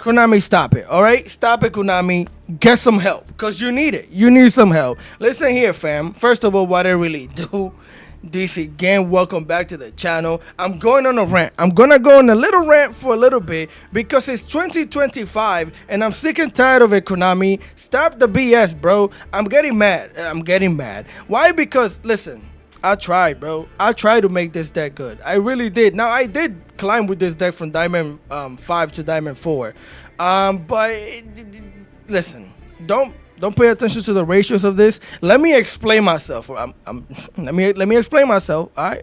Konami, stop it. All right, stop it, Konami. Get some help, cause you need it. You need some help. Listen here, fam. First of all, what I really do. DC again, welcome back to the channel. I'm going on a rant. I'm gonna go on a little rant for a little bit because it's 2025 and I'm sick and tired of it, Konami. Stop the BS, bro. I'm getting mad. Why? Because listen, I tried, bro. I tried to make this deck good. I really did. Now I did climb with this deck from Diamond 5 to Diamond 4. Listen, don't pay attention to the ratios of this. Let me explain myself. Let me explain myself. All right.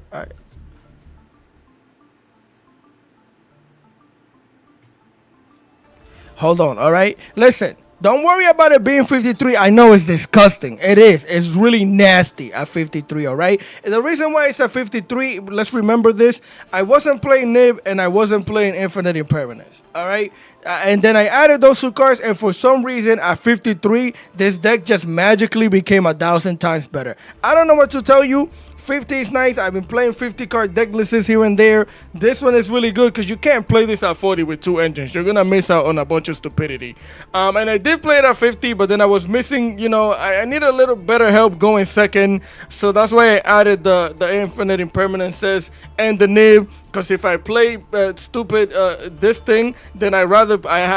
Hold on. All right. Listen. Don't worry about it being 53. I know it's disgusting. It is. It's really nasty at 53, all right? And the reason why it's at 53, let's remember this. I wasn't playing Nib and I wasn't playing Infinite Impermanence, all right? And then I added those two cards, and for some reason at 53, this deck just magically became 1,000 times better. I don't know what to tell you. 50 is nice. I've been playing 50 card deck lists here and there. This one is really good because you can't play this at 40 with two engines. You're gonna miss out on a bunch of stupidity. And I did play it at 50, but then I was missing, I need a little better help going second. So that's why I added the Infinite Impermanences and the Nib. Because if I play this thing, then I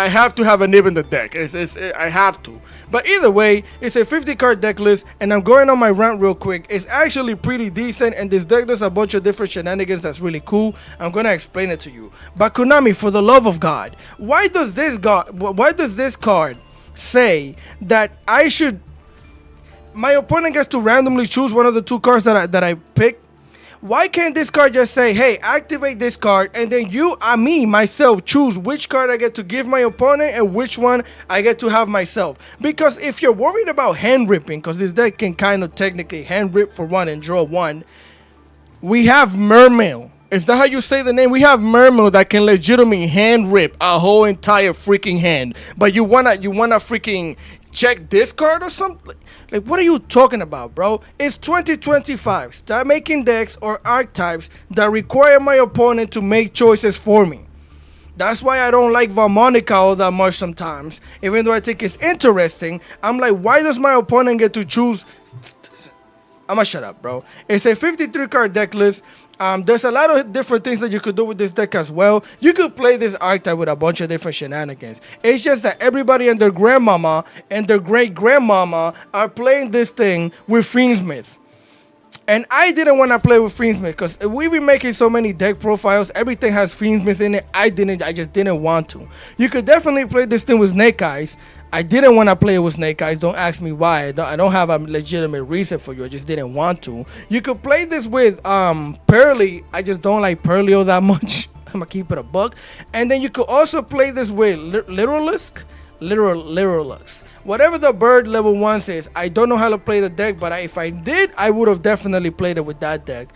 have to have a Nib in the deck. I have to. But either way, it's a 50 card deck list, and I'm going on my rant real quick. It's actually pretty decent, and this deck does a bunch of different shenanigans that's really cool. I'm gonna explain it to you. But Konami, for the love of God, why does this card say that my opponent gets to randomly choose one of the two cards that I pick? Why can't this card just say, hey, activate this card, and then myself, choose which card I get to give my opponent and which one I get to have myself? Because if you're worried about hand ripping, because this deck can kind of technically hand rip for one and draw one, we have Mermail. Is that how you say the name? We have Mermail that can legitimately hand rip a whole entire freaking hand. But you wanna freaking check this card or something? Like, what are you talking about, bro? It's 2025. Stop making decks or archetypes that require my opponent to make choices for me. That's why I don't like Valmonica all that much sometimes. Even though I think it's interesting, I'm like, why does my opponent get to choose? I'ma shut up, bro. It's a 53 card deck list. There's a lot of different things that you could do with this deck as well. You could play this archetype with a bunch of different shenanigans. It's just that everybody and their grandmama and their great-grandmama are playing this thing with Fiendsmith. And I didn't want to play with Fiendsmith because we've been making so many deck profiles. Everything has Fiendsmith in it. I just didn't want to. You could definitely play this thing with Snake Eyes. I didn't want to play it with Snake Eyes. Don't ask me why. I don't have a legitimate reason for you. I just didn't want to. You could play this with Pearly. I just don't like Pearly all that much. I'm going to keep it a buck. And then you could also play this with Literalux. Whatever the bird level 1 says. I don't know how to play the deck, but if I did, I would have definitely played it with that deck.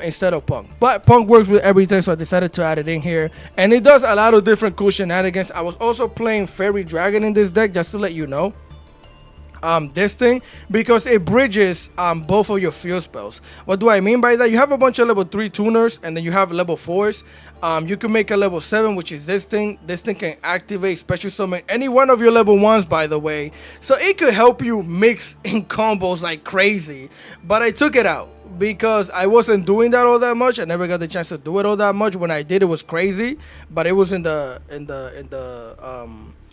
Instead of Punk. But Punk works with everything, so I decided to add it in here. And it does a lot of different cool shenanigans. I was also playing Fairy Dragon in this deck, just to let you know. This thing, because it bridges both of your field spells. What do I mean by that? You have a bunch of level 3 tuners, and then you have level 4s. You can make a level 7, which is this thing. This thing can activate special summon any one of your level 1s, by the way. So it could help you mix in combos like crazy. But I took it out because I wasn't doing that all that much. I never got the chance to do it all that much. When I did, it was crazy, but it was in the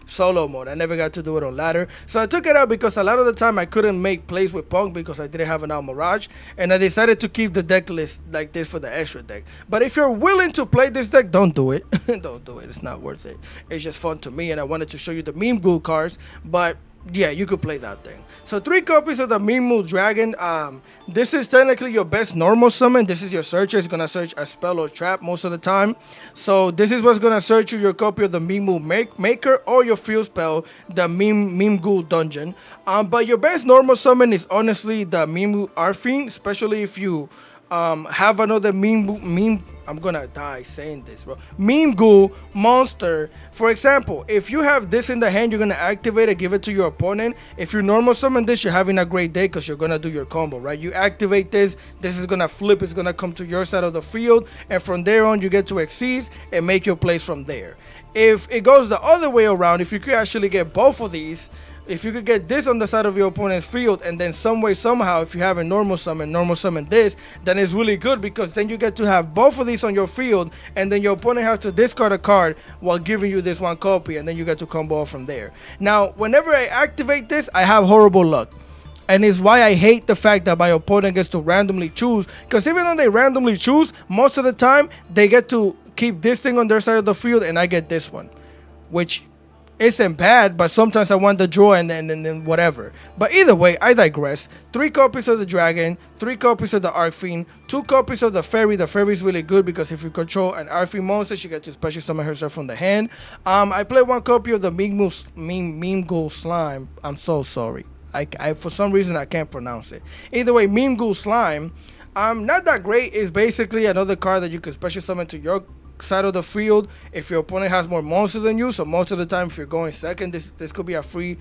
solo mode. I never got to do it on ladder, so I took it out because a lot of the time I couldn't make plays with Punk because I didn't have an Mirage, and I decided to keep the deck list like this for the extra deck. But if you're willing to play this deck, don't do it. Don't do it. It's not worth it. It's just fun to me, and I wanted to show you the meme ghoul cards, but yeah, you could play that thing. So 3 copies of the Meme Ghoul Dragon. This is technically your best normal summon. This is your searcher. It's gonna search a spell or trap most of the time. So this is what's gonna search you, your copy of the Meme Ghoul Maker or your field spell, the Meme Ghoul Dungeon. But your best normal summon is honestly the Meme Ghoul Arfiend, especially if you have another meme. I'm gonna die saying this, bro. Meme ghoul monster. For example, if you have this in the hand, you're gonna activate it, give it to your opponent. If you normal summon this, you're having a great day because you're gonna do your combo, right? You activate this, this is gonna flip, it's gonna come to your side of the field, and from there on, you get to exceed and make your plays from there. If it goes the other way around, if you could actually get both of these, if you could get this on the side of your opponent's field, and then some way, somehow, if you have a normal summon this, then it's really good because then you get to have both of these on your field, and then your opponent has to discard a card while giving you this one copy, and then you get to combo off from there. Now, whenever I activate this, I have horrible luck. And it's why I hate the fact that my opponent gets to randomly choose, because even though they randomly choose, most of the time, they get to keep this thing on their side of the field, and I get this one, which isn't bad, but sometimes I want the draw and then whatever. But either way, I digress. 3 copies of the dragon, 3 copies of the Arcfiend, 2 copies of the fairy. The fairy is really good because if you control an Arcfiend monster, she gets to special summon herself from the hand. I play 1 copy of the meme ghoul slime. I'm so sorry. I for some reason I can't pronounce it. Either way, meme ghoul slime. Not that great. Is basically another card that you can special summon to your side of the field if your opponent has more monsters than you. So most of the time, if you're going second, this could be a free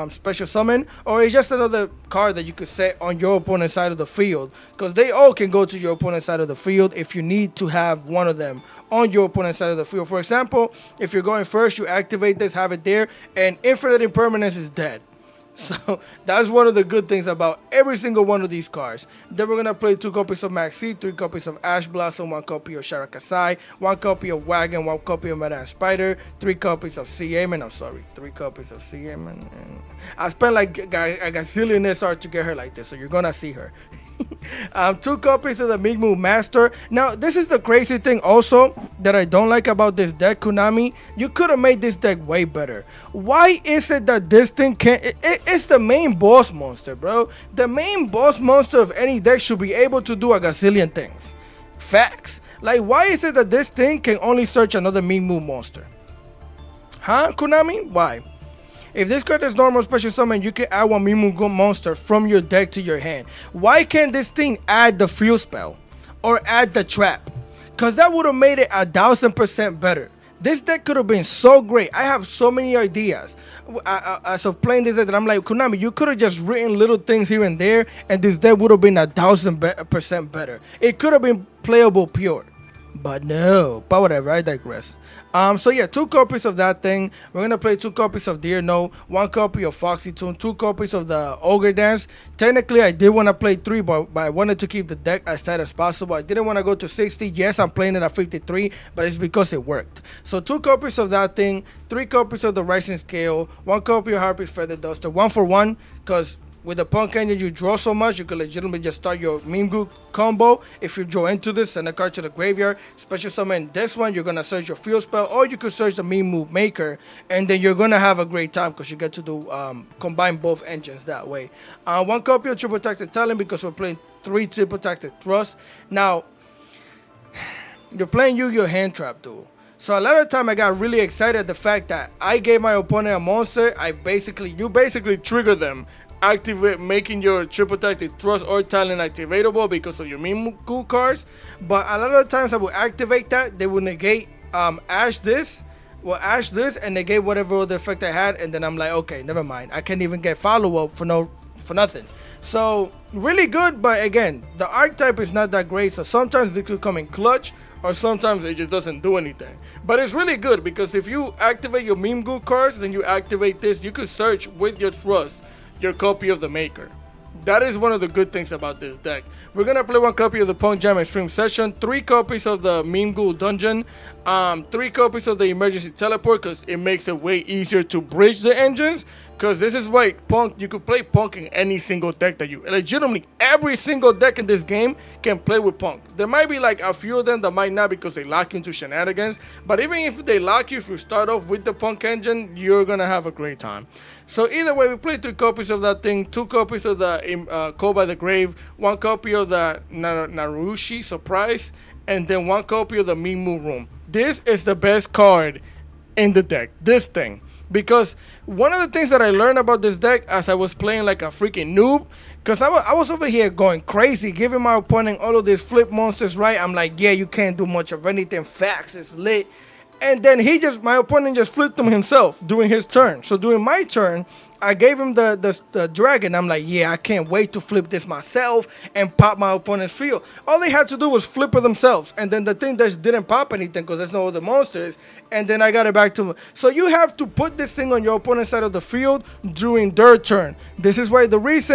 special summon, or it's just another card that you could set on your opponent's side of the field, because they all can go to your opponent's side of the field if you need to have one of them on your opponent's side of the field. For example, if you're going first, you activate this, have it there, and Infinite Impermanence is dead. So that's one of the good things about every single one of these cards. Then we're going to play 2 copies of Maxi, 3 copies of Ash Blossom, 1 copy of Sharakasai, 1 copy of Wagon, 1 copy of Madame Spider, 3 copies of Sea Amen. I'm sorry, 3 copies of Sea Amen. I spent like a gazillion SR to get her like this, so you're going to see her. 2 copies of the Migmu Master. Now, this is the crazy thing also that I don't like about this deck, Konami. You could have made this deck way better. Why is it that this thing can't... It's the main boss monster, bro. The main boss monster of any deck should be able to do a gazillion things. Facts. Like, why is it that this thing can only search another Migmu monster? Huh, Konami? Why? If this card is normal special summon, you can add 1 Mimigo monster from your deck to your hand. Why can't this thing add the field spell or add the trap? Because that would have made it 1000% better. This deck could have been so great. I have so many ideas as of playing this deck that I'm like, Konami, you could have just written little things here and there, and this deck would have been 1000% better. It could have been playable pure. But no, but whatever, I digress. So yeah, 2 copies of that thing. We're gonna play 2 copies of Dear No, 1 copy of Foxy Tune, 2 copies of the Ogre Dance. Technically, I did want to play 3, but I wanted to keep the deck as tight as possible. I didn't want to go to 60. Yes, I'm playing it at 53, but it's because it worked. So 2 copies of that thing, 3 copies of the Rising Scale, 1 copy of Harpy's Feather Duster, 1 for 1, because with the Punk Engine, you draw so much, you could legitimately just start your Mimgu combo. If you draw into this, send a card to the graveyard, special summon this one, you're going to search your field spell, or you could search the Mimgu Maker, and then you're going to have a great time because you get to do combine both engines that way. 1 copy of Triple Tactic Talent because we're playing 3 Triple Tactic Thrust. Now, you're playing Yu-Gi-Oh! Hand Trap Duel. So a lot of time I got really excited at the fact that I gave my opponent a monster. You basically trigger them, activate, making your Triple Tactic Thrust or Talent activatable because of your Mimikyu cards. But a lot of times I will activate that, they will negate Ash this and negate whatever other effect I had, and then I'm like, okay, never mind. I can't even get follow-up for nothing. So really good, but again, the archetype is not that great, so sometimes they could come in clutch, or sometimes it just doesn't do anything. But it's really good because if you activate your Mimikyu cards, then you activate this, you could search with your Thrust your copy of the Maker. That is one of the good things about this deck. We're gonna play 1 copy of the Punk Jam Extreme Session, 3 copies of the Mimikyu Dungeon, 3 copies of the Emergency Teleport because it makes it way easier to bridge the engines. Because this is why Punk, you could play Punk in any single deck that you... Legitimately, every single deck in this game can play with Punk. There might be like a few of them that might not because they lock into shenanigans. But even if they lock you, if you start off with the Punk engine, you're going to have a great time. So either way, we play 3 copies of that thing, 2 copies of the Call by the Grave, 1 copy of the Narushi Surprise, and then 1 copy of the Mimu Room. This is the best card in the deck. This thing. Because one of the things that I learned about this deck as I was playing like a freaking noob, because I was over here going crazy, giving my opponent all of these flip monsters, right? I'm like, yeah, you can't do much of anything. Facts is lit. And then my opponent just flipped them himself during his turn. So during my turn, I gave him the dragon. I'm like, yeah, I can't wait to flip this myself and pop my opponent's field. All they had to do was flip it themselves. And then the thing just didn't pop anything because there's no other monsters. And then I got it back to him. So you have to put this thing on your opponent's side of the field during their turn. This is why this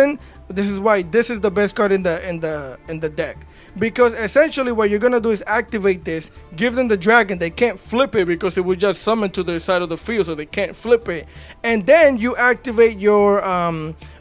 is the best card in the deck. Because essentially what you're going to do is activate this, give them the dragon. They can't flip it because it would just summon to their side of the field, so they can't flip it. And then you activate your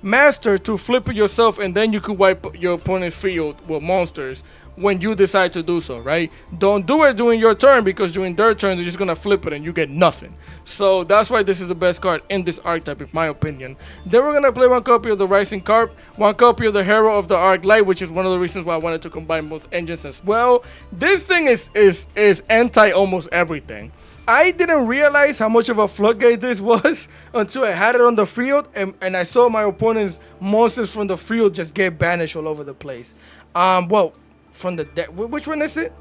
master to flip it yourself, and then you can wipe your opponent's field with monsters when you decide to do so, right? Don't do it during your turn, because during their turn they're just gonna flip it and you get nothing. So that's why this is the best card in this archetype, in my opinion. Then we're gonna play one copy of the Rising Carp, one copy of the Hero of the Arc Light, which is one of the reasons why I wanted to combine both engines as well. This thing is anti almost everything. I didn't realize how much of a floodgate this was until I had it on the field, and I saw my opponent's monsters from the field just get banished all over the place. Well, from the deck. Which one is it?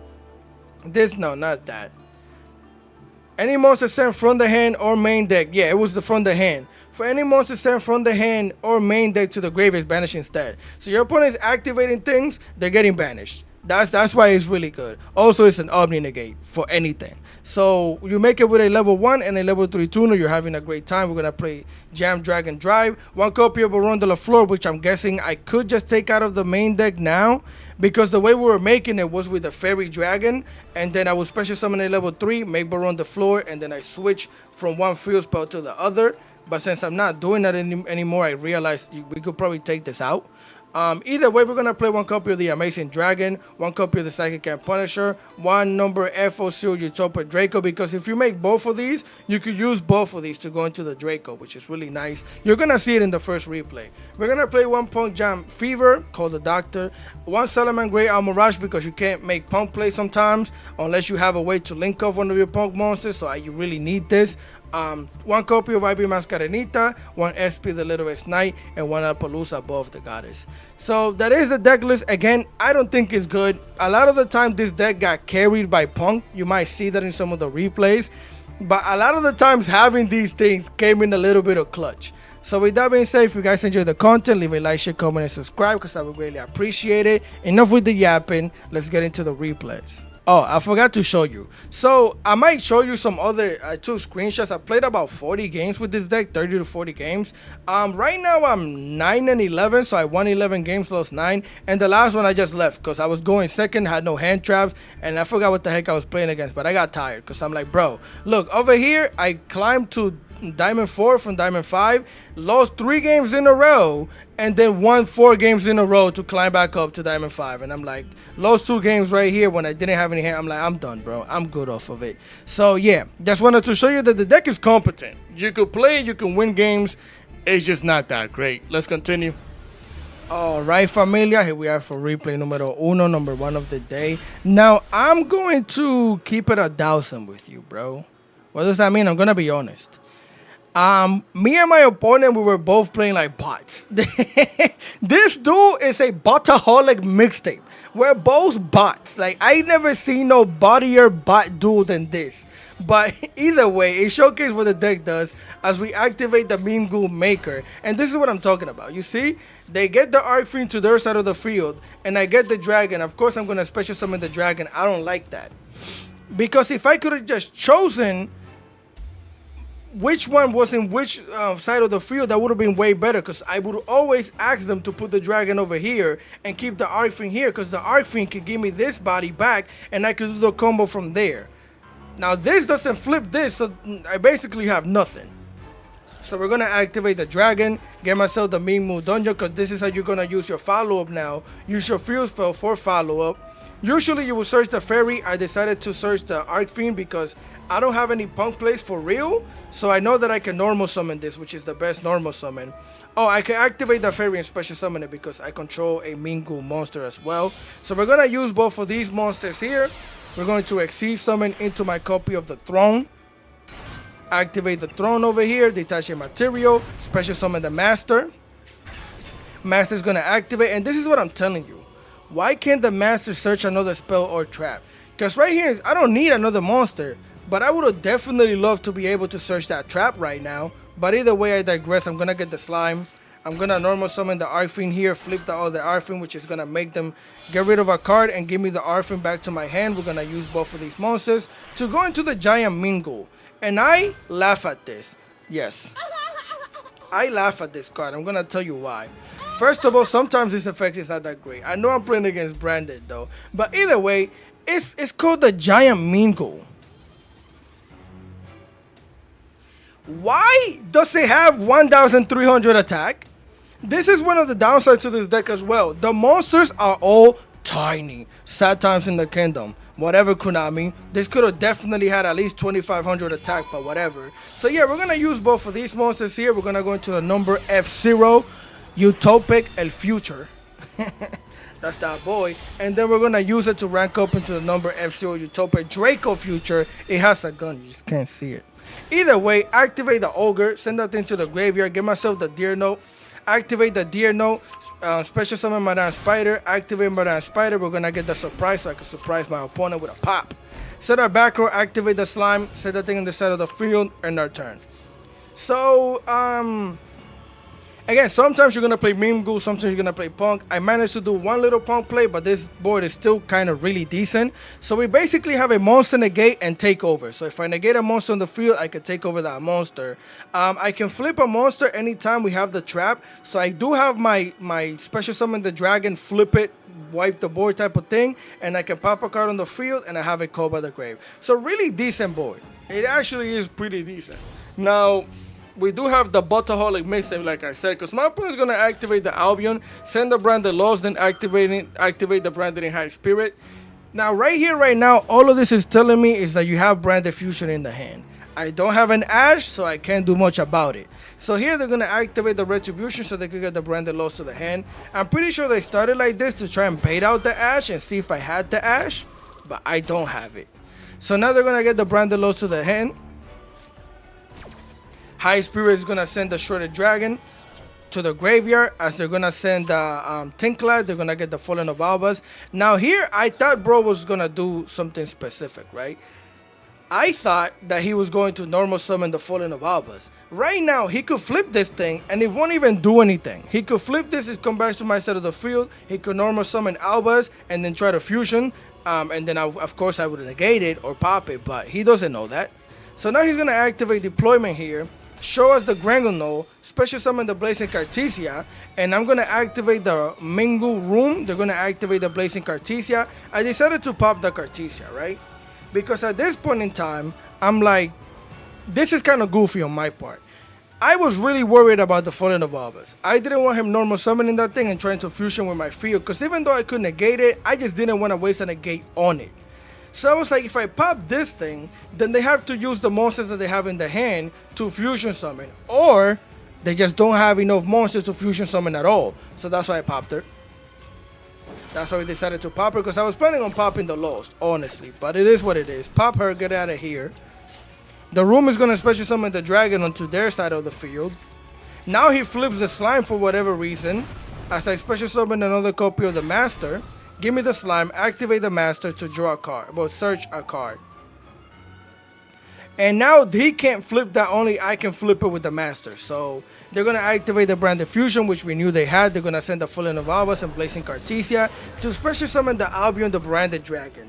This? No, not that. Any monster sent from the hand or main deck. Yeah, it was from the hand. For any monster sent from the hand or main deck to the grave, is banished instead. So your opponent is activating things, they're getting banished. That's why it's really good. Also, it's an Omni Negate for anything. So you make it with a level 1 and a level 3 tuner. You're having a great time. We're going to play Jam, Dragon, Drive. One copy of Baron de la Flor, which I'm guessing I could just take out of the main deck now, because the way we were making it was with the Fairy Dragon, and then I would special summon a level 3, make Baron de Flor, and then I switch from one field spell to the other. But since I'm not doing that anymore, I realized we could probably take this out. Either way, we're going to play one copy of the Amazing Dragon, one copy of the Psychic Camp Punisher, one number FOC Utopia Draco, because if you make both of these, you could use both of these to go into the Draco, which is really nice. You're going to see it in the first replay. We're going to play one Punk Jam Fever, called the Doctor, one Salaman Grey Almirage, because you can't make Punk play sometimes, unless you have a way to link off one of your Punk monsters, so you really need this. One copy of IB Mascarenita, one SP the Littlest Knight, and one Alpalooza above the Goddess. So that is the deck list. Again, I don't think it's good. A lot of the time this deck got carried by Punk. You might see that in some of the replays, but a lot of the times having these things came in a little bit of clutch. So with that being said, if you guys enjoy the content, leave a like, share, comment, and subscribe, because I would greatly appreciate it. Enough with the yapping. Let's get into the replays. Oh, I forgot to show you. So I might show you some other two screenshots. I played about 40 games with this deck, 30 to 40 games. Right now I'm 9-11, so I won 11 games, lost 9, and the last one I just left because I was going second, had no hand traps, and I forgot what the heck I was playing against. But I got tired because I'm like, bro, look over here. I climbed to Diamond 4 from Diamond 5, lost 3 games in a row, and then won 4 games in a row to climb back up to Diamond 5. And I'm like, lost 2 games right here when I didn't have any hand. I'm like, I'm done, bro. I'm good off of it. So yeah, just wanted to show you that the deck is competent. You could play, you can win games. It's just not that great. Let's continue. All right, familia, here we are for replay numero uno, number 1 of the day. Now, I'm going to keep it 1,000 with you, bro. What does that mean? I'm going to be honest. Me and my opponent, we were both playing like bots. This dude is a botaholic mixtape. We're both bots. Like, I never seen no bottier bot dude than this. But either way, it showcases what the deck does as we activate the Meme Ghoul Maker. And this is what I'm talking about. You see, they get the Arc Fiend to their side of the field, and I get the Dragon. Of course, I'm going to special summon the Dragon. I don't like that. Because if I could have just chosen which one was in which side of the field, that would have been way better, because I would always ask them to put the Dragon over here and keep the Arc Fiend here, because the Arc Fiend could give me this body back and I could do the combo from there. Now this doesn't flip this, so I basically have nothing. So we're going to activate the Dragon, get myself the Meme Ghoul Dungeon, because this is how you're going to use your follow-up now. Use your field spell for follow-up. Usually you will search the Fairy. I decided to search the Arc Fiend because I don't have any Punk plays for real, so I know that I can normal summon this, which is the best normal summon. Oh, I can activate the Fairy and special summon it because I control a Meme Ghoul monster as well. So we're going to use both of these monsters here. We're going to Exceed Summon into my copy of the Throne. Activate the throne over here, detach a material, special summon the master. Master's gonna activate, and this is what I'm telling you. Why can't the master search another spell or trap? Because right here is, I don't need another monster, but I would have definitely loved to be able to search that trap right now. But either way, I digress. I'm gonna get the slime. I'm gonna normal summon the Arcfiend here, flip the other Arcfiend, which is gonna make them get rid of a card and give me the Arcfiend back to my hand. We're gonna use both of these monsters to go into the giant mingle. And I laugh at this. Yes. I laugh at this card. I'm gonna tell you why. First of all, sometimes this effect is not that great. I know I'm playing against Branded though. But either way, it's called the giant mingle. Why does it have 1,300 attack? This is one of the downsides to this deck as well. The monsters are all tiny. Sad times in the kingdom. Whatever, Konami. This could have definitely had at least 2,500 attack, but whatever. So yeah, we're going to use both of these monsters here. We're going to go into the number F0, Utopic El Future. That's that boy. And then we're going to use it to rank up into the number F0, Utopic Draco Future. It has a gun. You just can't see it. Either way, activate the Ogre, send that thing to the graveyard, get myself the Deer Note, activate the Deer Note, special summon Madame Spider, activate Madame Spider, we're going to get the surprise so I can surprise my opponent with a pop. Set our back row, activate the slime, set that thing in the side of the field, and our turn. So, again, sometimes you're going to play Meme Ghoul, sometimes you're going to play Punk. I managed to do one little Punk play, but this board is still kind of really decent. So we basically have a monster negate and take over. So if I negate a monster on the field, I can take over that monster. I can flip a monster anytime we have the trap. So I do have my special summon the dragon, flip it, wipe the board type of thing. And I can pop a card on the field and I have it called by the grave. So really decent board. It actually is pretty decent. Now, we do have the Butterholic mixtape, like I said, because my opponent is going to activate the Albion, send the Branded Lost, then activate the Branded in High Spirit. Now, right here, right now, all of this is telling me is that you have Branded Fusion in the hand. I don't have an Ash, so I can't do much about it. So here, they're going to activate the Retribution so they could get the Branded Lost to the hand. I'm pretty sure they started like this to try and bait out the Ash and see if I had the Ash, but I don't have it. So now they're going to get the Branded Lost to the hand. High Spirit is going to send the Shredded Dragon to the graveyard, as they're going to send Tinklad. They're going to get the Fallen of Albas. Now here, I thought bro was going to do something specific, right? I thought that he was going to normal summon the Fallen of Albas. Right now, he could flip this thing, and it won't even do anything. He could flip this, it come back to my side of the field. He could normal summon Albas, and then try to fusion. And then, of course, I would negate it or pop it, but he doesn't know that. So now he's going to activate Deployment here. Show us the Grangle, special summon the Blazing Cartesia, and I'm going to activate the Mingle Room. They're going to activate the Blazing Cartesia. I decided to pop the Cartesia, right? Because at this point in time, I'm like, this is kind of goofy on my part. I was really worried about the Fallen of Albas. I didn't want him normal summoning that thing and trying to fusion with my field, because even though I could negate it, I just didn't want to waste a negate on it. So I was like, if I pop this thing, then they have to use the monsters that they have in the hand to fusion summon. Or they just don't have enough monsters to fusion summon at all. So that's why I popped her. That's why we decided to pop her, because I was planning on popping the Lost, honestly. But it is what it is. Pop her, get out of here. The Room is going to special summon the dragon onto their side of the field. Now he flips the slime for whatever reason. As I special summon another copy of the Master. Give me the slime, activate the Master to draw a card, well, search a card. And now he can't flip that, only I can flip it with the Master. So they're going to activate the Branded Fusion, which we knew they had. They're going to send the Fallen of Albas and Blazing Cartesia to special summon the Albion, the Branded Dragon.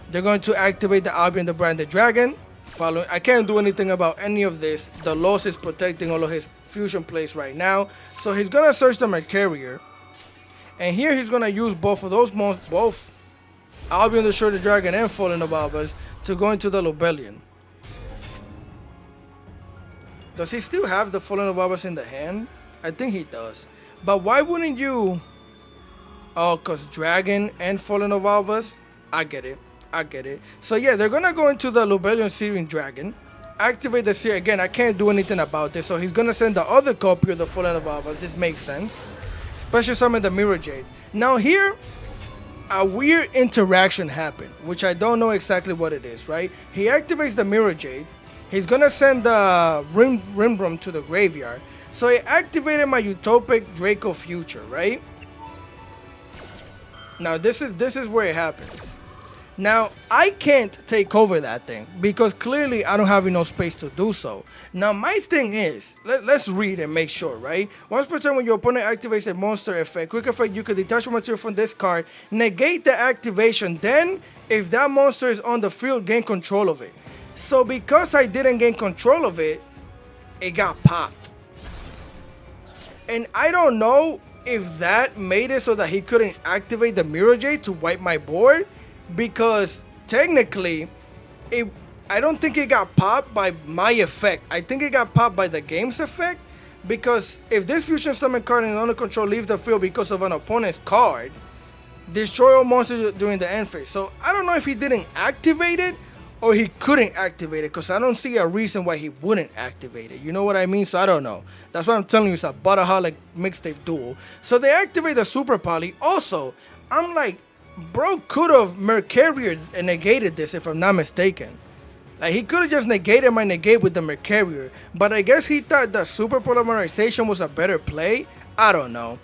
They're going to activate the Albion, the Branded Dragon. Following, I can't do anything about any of this. The Lost is protecting all of his fusion plays right now. So he's going to search the Mercurier. And here he's going to use both of those monsters, both Albion the Shredded Dragon and Fallen of Albas, to go into the Lobelian. Does he still have the Fallen of Albas in the hand? I think he does. But why wouldn't you... Oh, because Dragon and Fallen of Albas? I get it. I get it. So yeah, they're going to go into the Lobelian Searing Dragon. Activate the Seer. Again, I can't do anything about this. So he's going to send the other copy of the Fallen of Albas. This makes sense. Special summon the Mirror Jade. Now here, a weird interaction happened, which I don't know exactly what it is, right? He activates the Mirror Jade. He's gonna send the Rim to the graveyard. So I activated my Utopic Draco Future, right? Now this is where it happens. Now, I can't take over that thing because clearly I don't have enough space to do so. Now, my thing is, let's read and make sure, right? Once per turn, when your opponent activates a monster effect, quick effect, you can detach material from this card, negate the activation. Then, if that monster is on the field, gain control of it. So, because I didn't gain control of it, it got popped. And I don't know if that made it so that he couldn't activate the Mirror Jade to wipe my board. Because technically, I don't think it got popped by my effect. I think it got popped by the game's effect. Because if this fusion summon card in under control leaves the field because of an opponent's card, destroy all monsters during the end phase. So I don't know if he didn't activate it or he couldn't activate it. Because I don't see a reason why he wouldn't activate it. You know what I mean? So I don't know. That's why I'm telling you it's a Butterholic mixtape duel. So they activate the Super Poly. Also, I'm like, bro could have Mercurier and negated this if I'm not mistaken. Like he could have just negated my negate with the Mercurier. But I guess he thought the Super Polymerization was a better play. I don't know.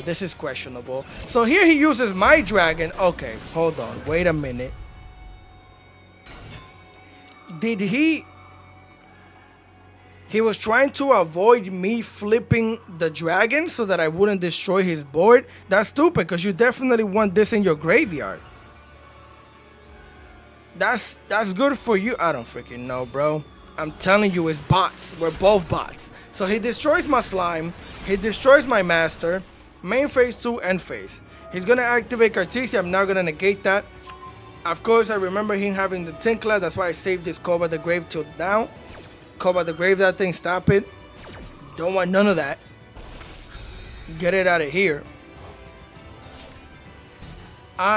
This is questionable. So here he uses my dragon. Okay, hold on. Wait a minute. Did he... He was trying to avoid me flipping the dragon so that I wouldn't destroy his board. That's stupid because you definitely want this in your graveyard. That's good for you. I don't freaking know, bro. I'm telling you, it's bots. We're both bots. So he destroys my slime. He destroys my master. Main phase 2, end phase. He's going to activate Cartesia. I'm now going to negate that. Of course, I remember him having the Tinkler. That's why I saved this Call by the Grave till now. Call by the Grave that thing, stop it. Don't want none of that. Get it out of here.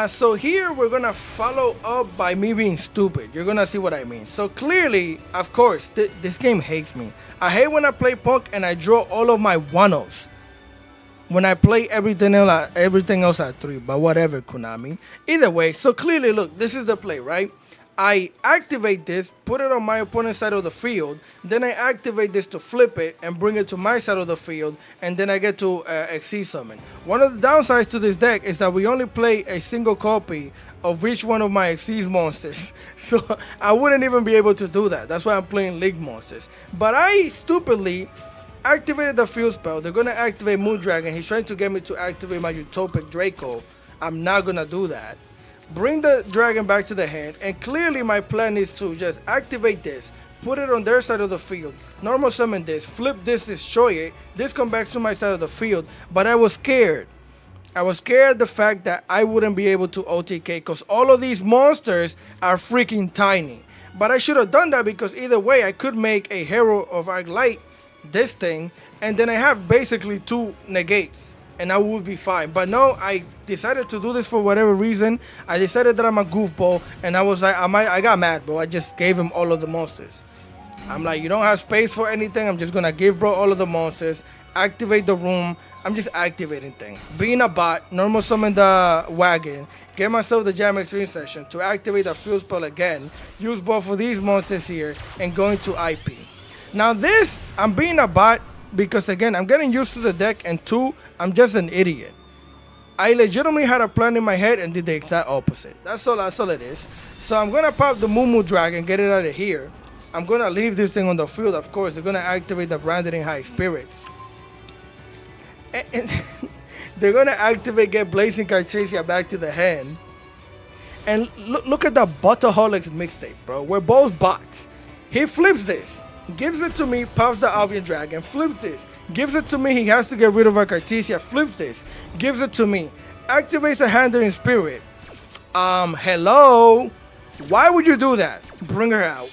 So here we're gonna follow up by me being stupid. You're gonna see what I mean. So clearly, of course, this game hates me. I hate when I play Punk and I draw all of my one-offs. When I play everything else at 3, but whatever, Konami. Either way, so clearly, look, this is the play, right? I activate this, put it on my opponent's side of the field, then I activate this to flip it and bring it to my side of the field, and then I get to Xyz summon. One of the downsides to this deck is that we only play a single copy of each one of my Xyz monsters, so I wouldn't even be able to do that. That's why I'm playing League monsters. But I stupidly activated the field spell. They're going to activate Moon Dragon. He's trying to get me to activate my Utopic Draco. I'm not going to do that. Bring the dragon back to the hand, and clearly my plan is to just activate this, put it on their side of the field, normal summon this, flip this, destroy it, this come back to my side of the field. But I was scared. I was scared of the fact that I wouldn't be able to OTK because all of these monsters are freaking tiny. But I should have done that because either way I could make a Hero of Arc Light, this thing, and then I have basically 2 negates. And I would be fine. But no, I decided to do this for whatever reason. I decided that I'm a goofball, and I was like, I got mad, bro. I just gave him all of the monsters. I'm like, you don't have space for anything. I'm just gonna give bro all of the monsters, activate the room. I'm just activating things. Being a bot, normal summon the wagon, get myself the Jam Extreme session to activate the field spell again, use both of these monsters here, and go into IP. Now this, I'm being a bot. Because again, I'm getting used to the deck, and 2, I'm just an idiot. I legitimately had a plan in my head and did the exact opposite. That's all it is. So I'm gonna pop the Moo Dragon, get it out of here. I'm gonna leave this thing on the field, of course. They're gonna activate the Branded in High Spirits. And they're gonna activate, get Blazing Cartesia back to the hand. And look at the Butterholics mixtape, bro. We're both bots. He flips this. Gives it to me, pops the Albion Dragon, flips this. Gives it to me, he has to get rid of our Cartesia, flips this. Gives it to me. Activates a Hander in Spirit. Hello? Why would you do that? Bring her out.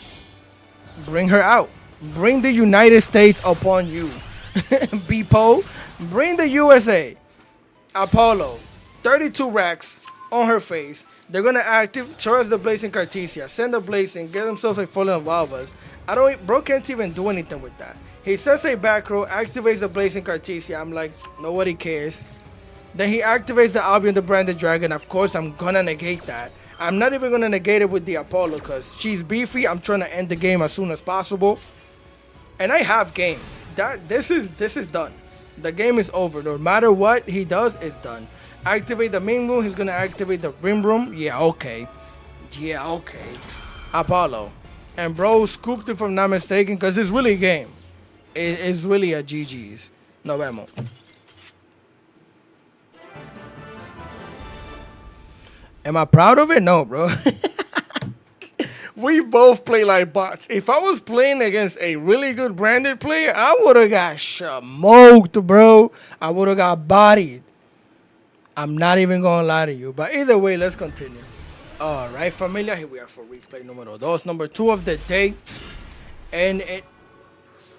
Bring her out. Bring the United States upon you. Beepo. Bring the USA. Apollo. 32 racks on her face. They're gonna active, charge the Blazing Cartesia, send the Blazing, get themselves a Fallen Valvas. Bro can't even do anything with that. He sets a back row, activates the Blazing Cartesia. I'm like, nobody cares. Then he activates the Albion, the Branded Dragon. Of course, I'm gonna negate that. I'm not even gonna negate it with the Apollo because she's beefy. I'm trying to end the game as soon as possible, and I have game. This is done. The game is over. No matter what he does, it's done. Activate the main room. He's gonna activate the rim room. Yeah, okay. Yeah, okay. Apollo, and bro scooped it if I'm not mistaken because it's really a game. It's really a GG's. Nos vemos. Am I proud of it? No, bro. We both play like bots. If I was playing against a really good branded player, I would have got smoked, bro. I would have got bodied. I'm not even going to lie to you. But either way, let's continue. All right, familia. Here we are for replay numero dos. Number 2 of the day. And it...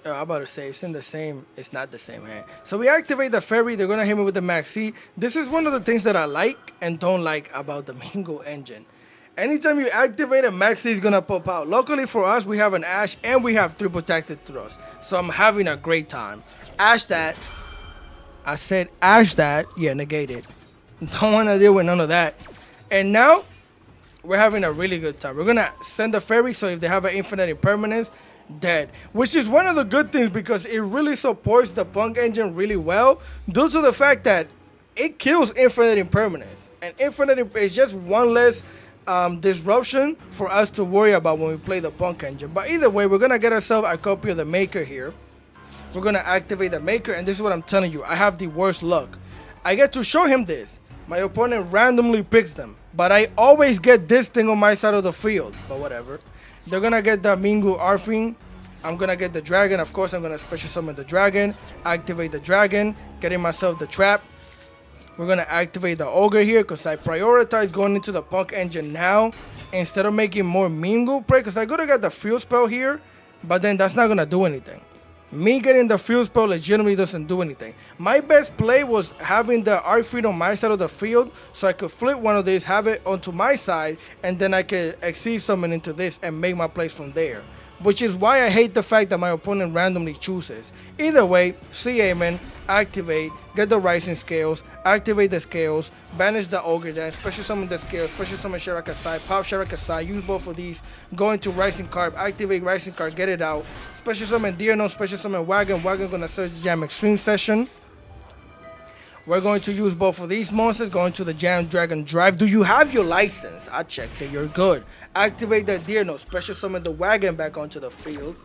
I'm about to say, it's in the same... It's not the same hand. So we activate the Fairy. They're going to hit me with the Maxi. This is one of the things that I like and don't like about the Mingo engine. Anytime you activate a Maxi is gonna pop out. Luckily for us, we have an Ash and we have 3 protected thrust. So I'm having a great time. Ash that. I said Ash that. Yeah, negate it. Don't wanna deal with none of that. And now, we're having a really good time. We're gonna send the Fairy, so if they have an infinite impermanence, dead. Which is one of the good things because it really supports the Punk engine really well. Due to the fact that it kills infinite impermanence. And infinite is just one less disruption for us to worry about when we play the Punk engine. But either way, we're gonna get ourselves a copy of the Maker here. We're gonna activate the Maker, and this is what I'm telling you, I have the worst luck. I get to show him this. My opponent randomly picks them, but I always get this thing on my side of the field. But whatever. They're gonna get the Mingu Arfing. I'm gonna get the Dragon. Of course, I'm gonna special summon the Dragon, activate the Dragon, getting myself the trap. We're going to activate the Ogre here because I prioritize going into the Punk engine now instead of making more Mingo play because I could have got the Field Spell here, but then that's not going to do anything. Me getting the Field Spell legitimately doesn't do anything. My best play was having the Arc Fiend on my side of the field so I could flip one of these, have it onto my side, and then I could Exceed Summon into this and make my plays from there. Which is why I hate the fact that my opponent randomly chooses. Either way, see Amen, activate, get the Rising Scales, activate the Scales, banish the Ogre then, special summon the Scales, special summon Shirakasai, pop Shirakasai, use both of these, go into Rising Card, activate Rising Card, get it out, special summon Deerno, special summon Wagon gonna search Jam Extreme Session. We're going to use both of these monsters, going to the Jam Dragon Drive. Do you have your license? I checked it, you're good. Activate the Deerno, special summon the Wagon back onto the field.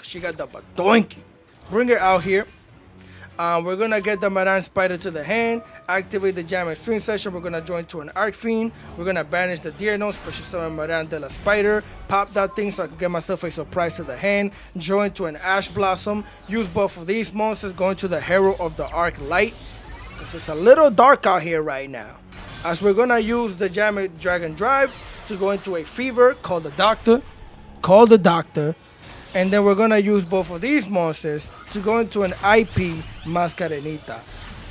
She got the Badoinky. Bring her out here. We're going to get the Maran Spider to the hand. Activate the Jam Extreme Session. We're going to join to an Arc Fiend. We're going to banish the Deerno, special summon Maran de la Spider. Pop that thing so I can get myself a surprise to the hand. Join to an Ash Blossom. Use both of these monsters, going to the Hero of the Arc Light. It's a little dark out here right now. As we're gonna use the Jam Dragon Drive to go into a Fever, call the Doctor, and then we're gonna use both of these monsters to go into an IP Mascarenita.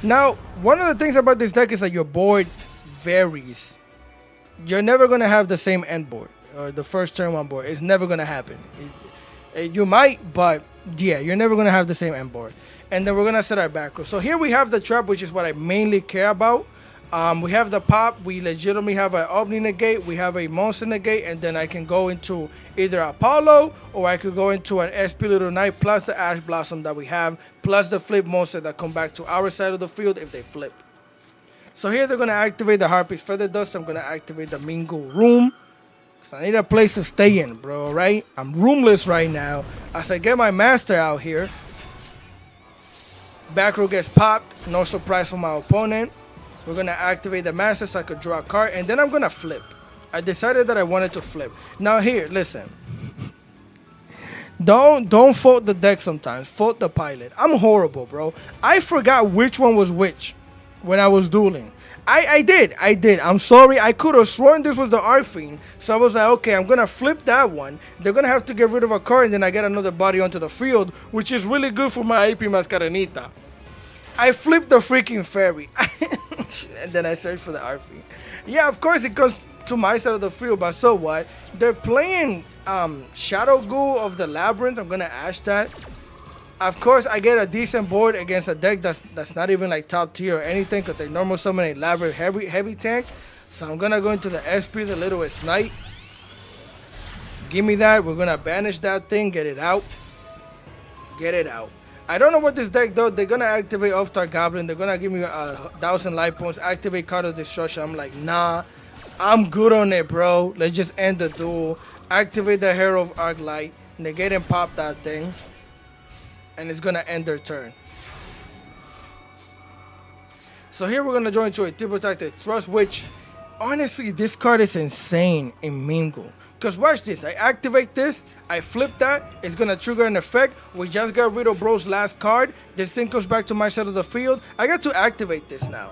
Now, one of the things about this deck is that your board varies. You're never gonna have the same end board or the first turn one board. It's never gonna happen. You might, but yeah, you're never gonna have the same end board. And then we're gonna set our back row. So here we have the trap, which is what I mainly care about. We have the pop. We legitimately have an Omni negate. We have a Monster negate, and then I can go into either Apollo or I could go into an SP Little Knight plus the Ash Blossom that we have, plus the flip monster that come back to our side of the field if they flip. So here they're gonna activate the Harpy's Feather Dust. I'm gonna activate the Mingo Room. So I need a place to stay in, bro. Right? I'm roomless right now. As I get my master out here. Back row gets popped. No surprise for my opponent. We're going to activate the master so I could draw a card. And then I'm going to flip. I decided that I wanted to flip. Now here, listen. Don't fault the deck sometimes. Fault the pilot. I'm horrible, bro. I forgot which one was which when I was dueling. I did. I'm sorry. I could have sworn this was the Arc Fiend. So I was like, okay, I'm going to flip that one. They're going to have to get rid of a card. And then I get another body onto the field, which is really good for my AP Mascarenita. I flipped the freaking Fairy. And then I searched for the Arc Fiend. Yeah, of course it goes to my side of the field, but so what? They're playing Shadow Ghoul of the Labyrinth. I'm going to Ash that. Of course, I get a decent board against a deck that's not even like top tier or anything because they normal summon a Labyrinth heavy tank. So I'm gonna go into the SP, the little snipe. Give me that. We're gonna banish that thing. Get it out. Get it out. I don't know what this deck does. They're gonna activate Upstart Goblin. They're gonna give me 1,000 life points. Activate Card of Destruction. I'm like, nah, I'm good on it, bro. Let's just end the duel. Activate the Hero of Arclight. Negate and pop that thing. And it's gonna end their turn. So here we're gonna join to a triple tactic thrust, which honestly this card is insane in Mingle. Cause watch this, I activate this, I flip that, it's gonna trigger an effect. We just got rid of bro's last card. This thing comes back to my side of the field. I got to activate this now.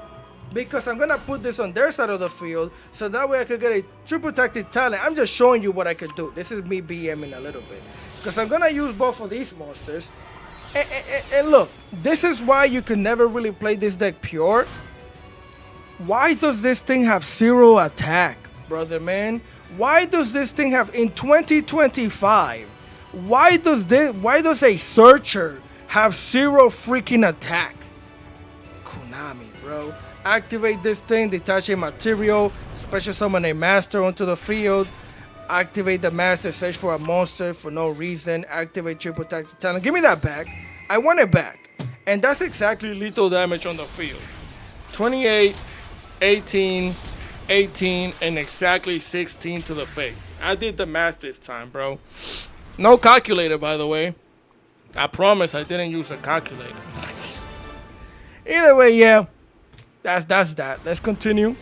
Because I'm gonna put this on their side of the field, so that way I could get a triple tactic talent. I'm just showing you what I could do. This is me BMing a little bit. Because I'm gonna use both of these monsters. And look, this is why you can never really play this deck pure. Why does this thing have 0 attack, brother man? Why does this thing have, in 2025, why does a searcher have 0 freaking attack? KONAMI, bro. Activate this thing, detach a material, special summon a master onto the field. Activate the master, search for a monster for no reason. Activate triple tactic talent. Give me that back. I want it back. And that's exactly lethal damage on the field. 28, 18, 18, and exactly 16 to the face. I did the math this time, bro. No calculator, by the way. I promise I didn't use a calculator. Either way, yeah. That's that. Let's continue.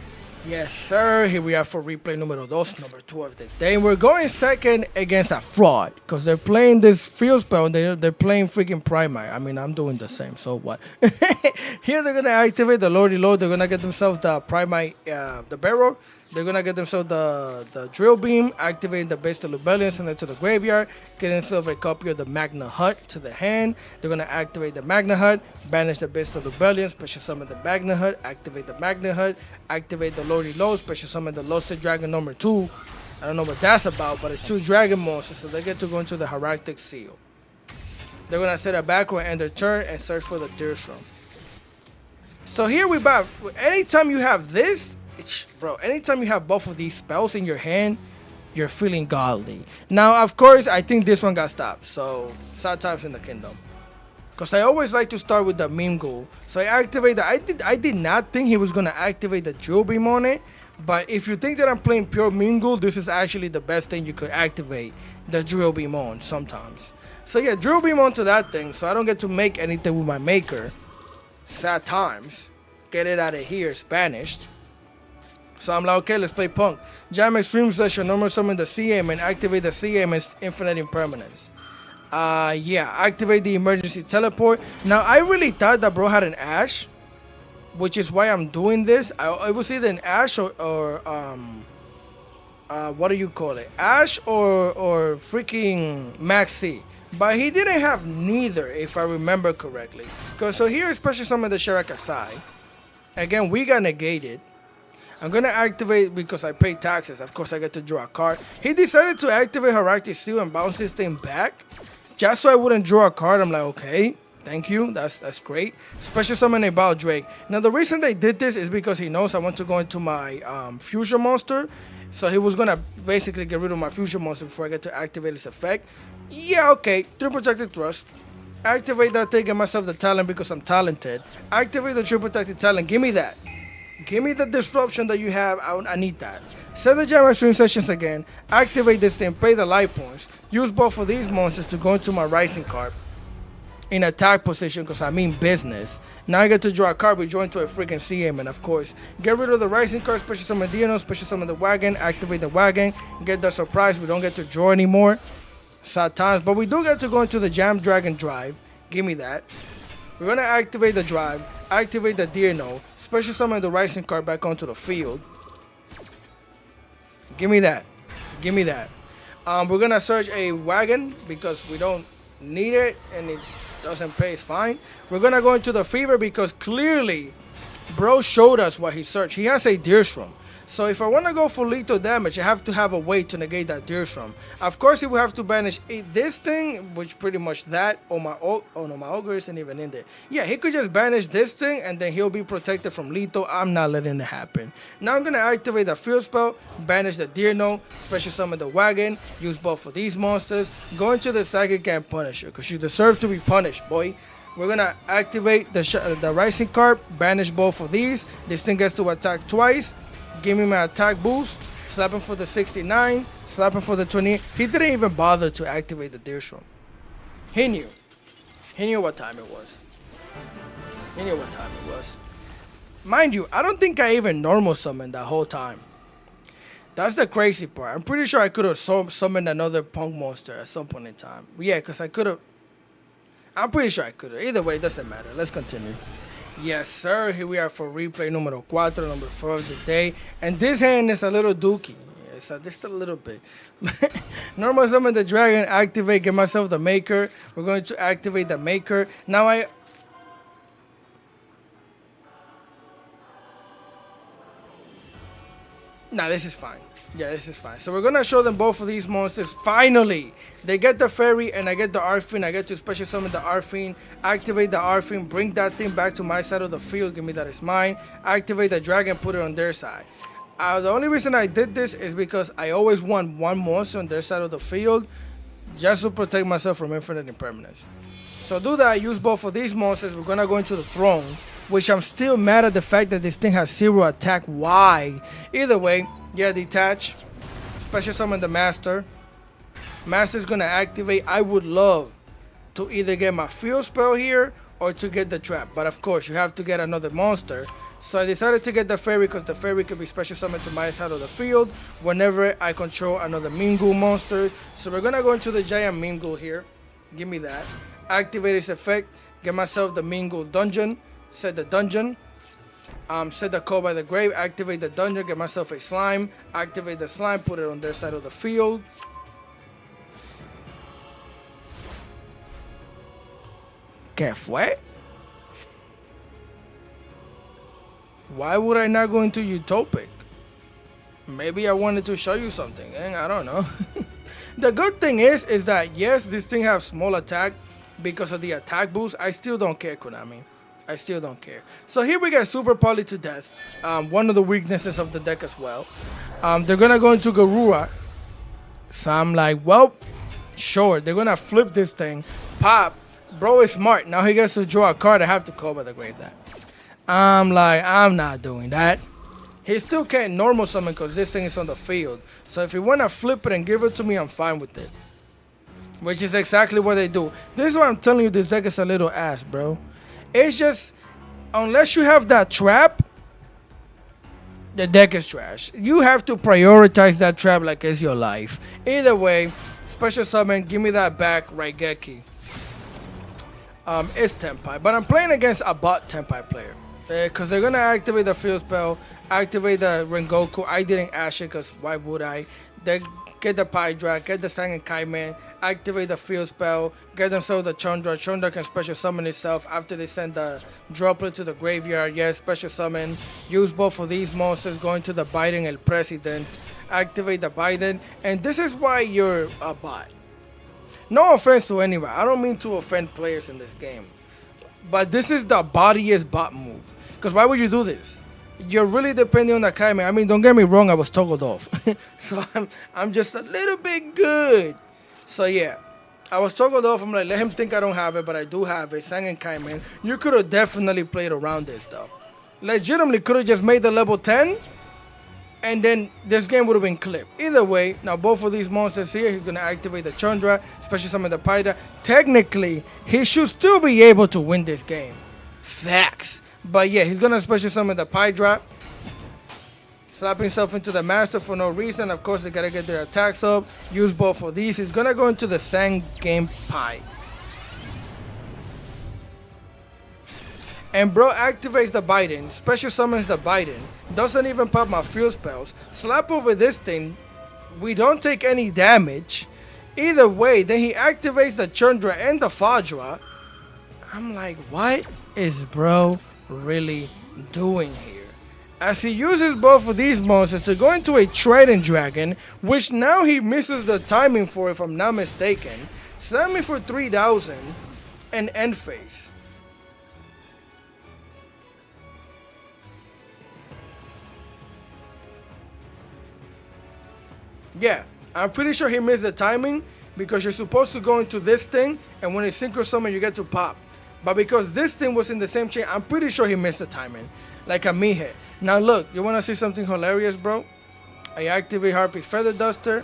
Yes, sir. Here we are for replay number 2 of the day. And we're going second against a fraud. Because they're playing this field spell and they're playing freaking Primite. I mean, I'm doing the same, so what? Here they're going to activate the Lordy Lord. They're going to get themselves the Primite, the Barrel. They're going to get themselves the Drill Beam. Activate the Base of Rebellion. Send it to the graveyard. Get themselves a copy of the Magna Hut to the hand. They're going to activate the Magna Hut. Banish the Base of Rebellion. Special summon the Magna Hut. Activate the Magna Hut. Activate the Lordy Lord. Special summon the Lusted Dragon number 2. I don't know what that's about, but it's 2 dragon monsters, so they get to go into the Heractic Seal. They're going to set a backward and their turn and search for the Deerstrom. So here we back. Anytime you have this, bro, anytime you have both of these spells in your hand, you're feeling godly. Now, of course, I think this one got stopped. So, sad times in the kingdom. Because I always like to start with the Mingle. So I activate that. I did not think he was going to activate the Drill Beam on it. But if you think that I'm playing pure Mingle, this is actually the best thing you could activate the Drill Beam on sometimes. So yeah, Drill Beam onto that thing. So I don't get to make anything with my maker. Sad times. Get it out of here. It's banished. So I'm like, okay, let's play Punk. Jam Extreme Session, normal summon the CM and activate the CM as Infinite Impermanence. Yeah, activate the Emergency Teleport. Now, I really thought that bro had an Ash, which is why I'm doing this. I was either an Ash or what do you call it? Ash or freaking Maxi. But he didn't have neither, if I remember correctly. So here, special summon the Shirakasai. Again, we got negated. I'm going to activate because I pay taxes. Of course, I get to draw a card. He decided to activate Heractic Seal and bounce this thing back just so I wouldn't draw a card. I'm like, okay, thank you. That's great. Special summon a Baldrake. Now, the reason they did this is because he knows I want to go into my fusion monster. So he was going to basically get rid of my fusion monster before I get to activate its effect. Yeah, okay. Triple Tactic Thrust. Activate that thing, get myself the talent because I'm talented. Activate the Triple Tactic Talent. Give me that. Give me the disruption that you have. I need that. Set the Jam Extreme Sessions again. Activate this thing. Pay the life points. Use both of these monsters to go into my Rising card in attack position because I mean business. Now I get to draw a card. We join to a freaking CM, and of course, get rid of the Rising card. Special summon Dino. Special summon the Wagon. Activate the Wagon. Get the surprise. We don't get to draw anymore. Sad times. But we do get to go into the Jam Dragon Drive. Give me that. We're going to activate the Drive. Activate the Dino. Special summon the Rising card back onto the field. Give me that. Give me that. We're going to search a Wagon because we don't need it and it doesn't pay. It's fine. We're going to go into the Fever because clearly bro showed us what he searched. He has a Deerstrom. So if I want to go for lethal damage, I have to have a way to negate that Deerstrom. Of course, he will have to banish this thing, which pretty much that, or my oh no, my ogre isn't even in there. Yeah, he could just banish this thing, and then he'll be protected from lethal. I'm not letting it happen. Now I'm gonna activate the field spell, banish the Deer Note, special summon the wagon, use both of these monsters, go into the Psychic and punish you, because you deserve to be punished, boy. We're gonna activate the Rising card, banish both of these. This thing gets to attack twice. Give me my attack boost. Slap him for the 69. Slap him for the 20. He didn't even bother to activate the Deerstrom. He knew. He knew what time it was. He knew what time it was. Mind you, I don't think I even normal summoned that whole time. That's the crazy part. I'm pretty sure I could have summoned another punk monster at some point in time. Yeah, because I could have. I'm pretty sure I could have. Either way, it doesn't matter. Let's continue. Yes, sir. Here we are for replay numero 4, number 4 of the day. And this hand is a little dookie. It's just a little bit. Normal summon the dragon, activate, get myself the maker. We're going to activate the maker. Now Nah, this is fine. Yeah, this is fine. So we're going to show them both of these monsters. Finally, they get the fairy and I get the Arfiend. I get to special summon the Arfiend, activate the Arfiend, bring that thing back to my side of the field. Give me that it's mine. Activate the dragon, put it on their side. The only reason I did this is because I always want one monster on their side of the field just to protect myself from infinite impermanence. So do that, use both of these monsters. We're going to go into the throne, which I'm still mad at the fact that this thing has 0 attack. Why? Either way, yeah, detach. Special summon the master. Master's gonna activate. I would love to either get my field spell here or to get the trap. But of course, you have to get another monster. So I decided to get the fairy because the fairy can be special summoned to my side of the field whenever I control another Mingle monster. So we're gonna go into the giant Mingle here. Give me that. Activate its effect. Get myself the Mingle dungeon. Set the dungeon. Set the code by the grave, activate the dungeon, get myself a slime, activate the slime, put it on their side of the field. ¿Qué fue? Why would I not go into Utopic? Maybe I wanted to show you something, I don't know. The good thing is that yes, this thing has small attack because of the attack boost. I still don't care, Konami. I still don't care. So here we get Super Poly to death. One of the weaknesses of the deck as well. They're going to go into Garura. So I'm like, well, sure. They're going to flip this thing. Pop. Bro is smart. Now he gets to draw a card. I have to call by the grave that. I'm like, I'm not doing that. He still can't normal summon because this thing is on the field. So if you want to flip it and give it to me, I'm fine with it. Which is exactly what they do. This is why I'm telling you this deck is a little ass, bro. It's just, unless you have that trap, the deck is trash. You have to prioritize that trap like it's your life. Either way, special summon, give me that back, Raigeki. It's Tenpai, but I'm playing against a bot Tenpai player. Because they're going to activate the field spell, activate the Rengoku. I didn't ash it because why would I? They get the Pydra, get the Sangen Kaiman, activate the field spell, get themselves the Chandra. Chandra can special summon itself after they send the droplet to the graveyard. Yes, special summon. Use both of these monsters, going to the Biden El President. Activate the Biden. And this is why you're a bot. No offense to anyone. I don't mean to offend players in this game. But this is the bodiest bot move. Because why would you do this? You're really depending on the Kaiman. I mean, don't get me wrong, I was toggled off. So I'm just a little bit good. So yeah, I was toggled off. I'm like, let him think I don't have it, but I do have it. Sangen Kaiman. You could have definitely played around this though. Legitimately could have just made the level 10. And then this game would have been clipped. Either way, now both of these monsters here, he's going to activate the Chandra, special summon the Pyda. Technically, he should still be able to win this game. Facts. But yeah, he's going to special summon the Pydra. Slap himself into the Master for no reason. Of course, they got to get their attacks up. Use both of these. He's going to go into the Sang Game Pie. And bro activates the Biden, special summons the Biden, doesn't even pop my field spells, slap over this thing, we don't take any damage. Either way, then he activates the Chandra and the Fadra. I'm like, what is bro really doing here? As he uses both of these monsters to go into a Trident Dragon, which now he misses the timing for, if I'm not mistaken. Slam me for 3,000 and end phase. Yeah, I'm pretty sure he missed the timing because you're supposed to go into this thing, and when it's synchro summon, you get to pop. But because this thing was in the same chain, I'm pretty sure he missed the timing, like a me hit. Now look, you want to see something hilarious, bro? I activate Harpy's Feather Duster.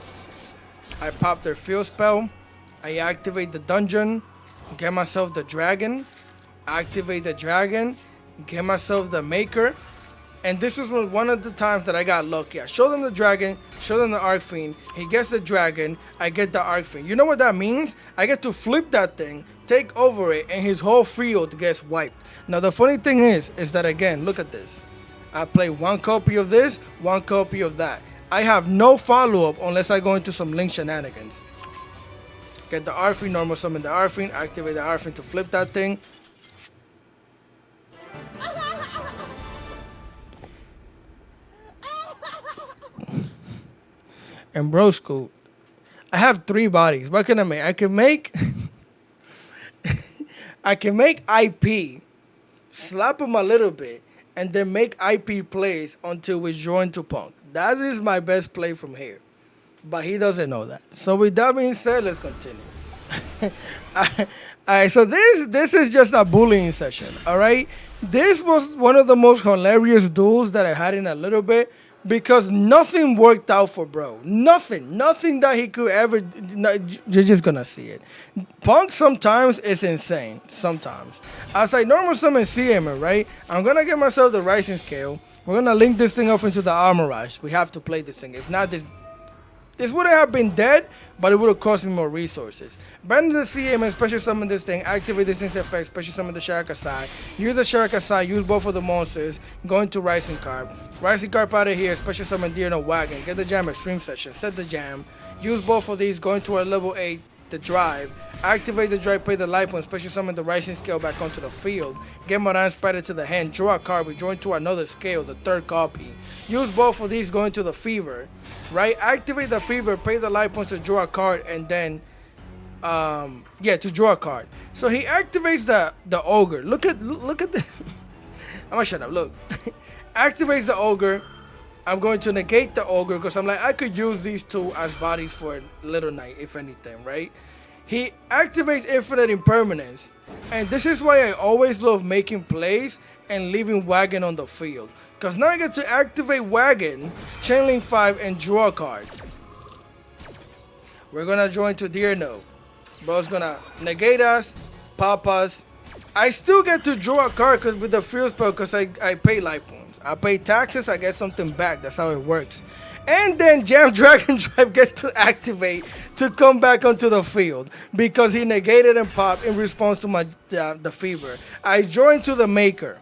I pop their field spell. I activate the dungeon. Get myself the dragon. Activate the dragon. Get myself the maker. And this was one of the times that I got lucky. I show them the dragon, show them the Arcfiend. He gets the dragon, I get the Arcfiend. You know what that means? I get to flip that thing, take over it, and his whole field gets wiped. Now the funny thing is that again, look at this. I play one copy of this, one copy of that. I have no follow-up unless I go into some Link shenanigans. Get the Arcfiend, normal summon the Arcfiend, activate the Arcfiend to flip that thing. And bro school, I have 3 bodies. What can I make? I can make I can make IP, slap him a little bit, and then make IP plays until we join to Punk. That is my best play from here. But he doesn't know that. So with that being said, let's continue. Alright, so this is just a bullying session. Alright? This was one of the most hilarious duels that I had in a little bit. Because nothing worked out for bro. Nothing that he could ever. No, you're just gonna see it. Punk sometimes is insane. Sometimes. As I normal summon CM, right? I'm gonna get myself the Rising Scale. We're gonna link this thing up into the Armor Rush. We have to play this thing. If not, this wouldn't have been dead, but it would have cost me more resources. Bend the CM and special summon this thing, activate this instant effect, special summon the Sharakasai. Use the Sharakasai, use both of the monsters, go into Rising Carp. Rising Carp out of here, special summon Deerno Wagon, get the Jam Extreme Session, set the Jam. Use both of these, go into our level 8, the Drive. Activate the Drive, play the Life One, special summon the Rising Scale back onto the field. Get Moran Spider to the hand, draw a card, we join to another scale, the 3rd copy. Use both of these, go into the Fever. Right, activate the Fever, pay the life points to draw a card, and then, to draw a card. So he activates the Ogre. Look at the. I'm gonna shut up. Look, activates the Ogre. I'm going to negate the Ogre because I'm like I could use these 2 as bodies for Little Knight, if anything, right? He activates Infinite Impermanence, and this is why I always love making plays and leaving Wagon on the field. Because now I get to activate Wagon, Chainlink 5, and draw a card. We're going to join to Deerno. Bro's going to negate us, pop us. I still get to draw a card cause with the field spell because I pay life points. I pay taxes, I get something back. That's how it works. And then Jam Dragon Drive gets to activate to come back onto the field because he negated and popped in response to my the Fever. I join to the Maker.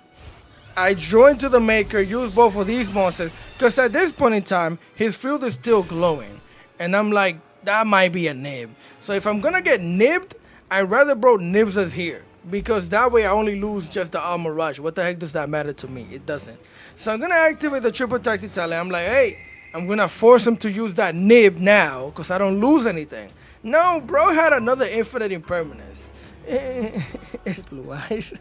Use both of these monsters, because at this point in time, his field is still glowing. And I'm like, that might be a nib. So if I'm going to get nibbed, I'd rather bro nibs us here. Because that way I only lose just the Armor Rush. What the heck does that matter to me? It doesn't. So I'm going to activate the Triple Tactic Talent. I'm like, hey, I'm going to force him to use that nib now, because I don't lose anything. No, bro had another Infinite Impermanence. It's Blue Eyes.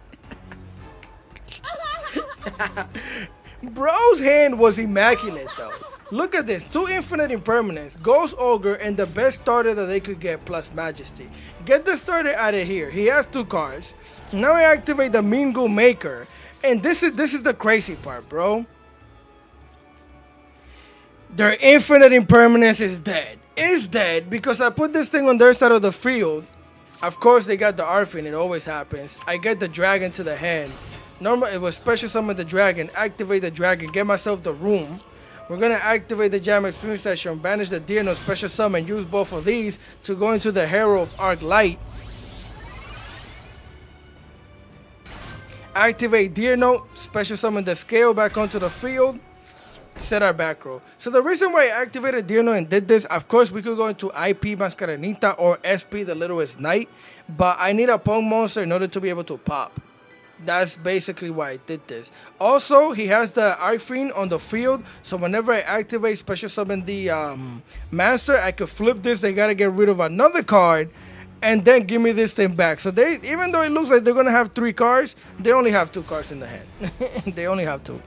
Bro's hand was immaculate though. Look at this, 2 Infinite Impermanence, Ghost Ogre, and the best starter that they could get plus Majesty. Get the starter out of here. He has 2 cards. Now I activate the Mean Ghoul Maker, and this is the crazy part, bro. Their Infinite Impermanence is dead. It's dead because I put this thing on their side of the field. Of course they got the Arcfiend, it always happens. I get the dragon to the hand. Normal, it was special summon the dragon, activate the dragon, get myself the room. We're gonna activate the Jam Extreme Session, banish the Deerno, special summon, use both of these to go into the Hero of Arc Light. Activate Deerno, special summon the Scale back onto the field. Set our back row. So the reason why I activated Deerno and did this, of course we could go into IP Mascarenita or SP the Littlest Knight, but I need a Punk monster in order to be able to pop. That's basically why I did this. Also, he has the Arc Fiend on the field, so whenever I activate Special Summon the Master, I could flip this. They gotta get rid of another card, and then give me this thing back. So they, even though it looks like they're gonna have 3 cards, they only have 2 cards in the hand. They only have 2,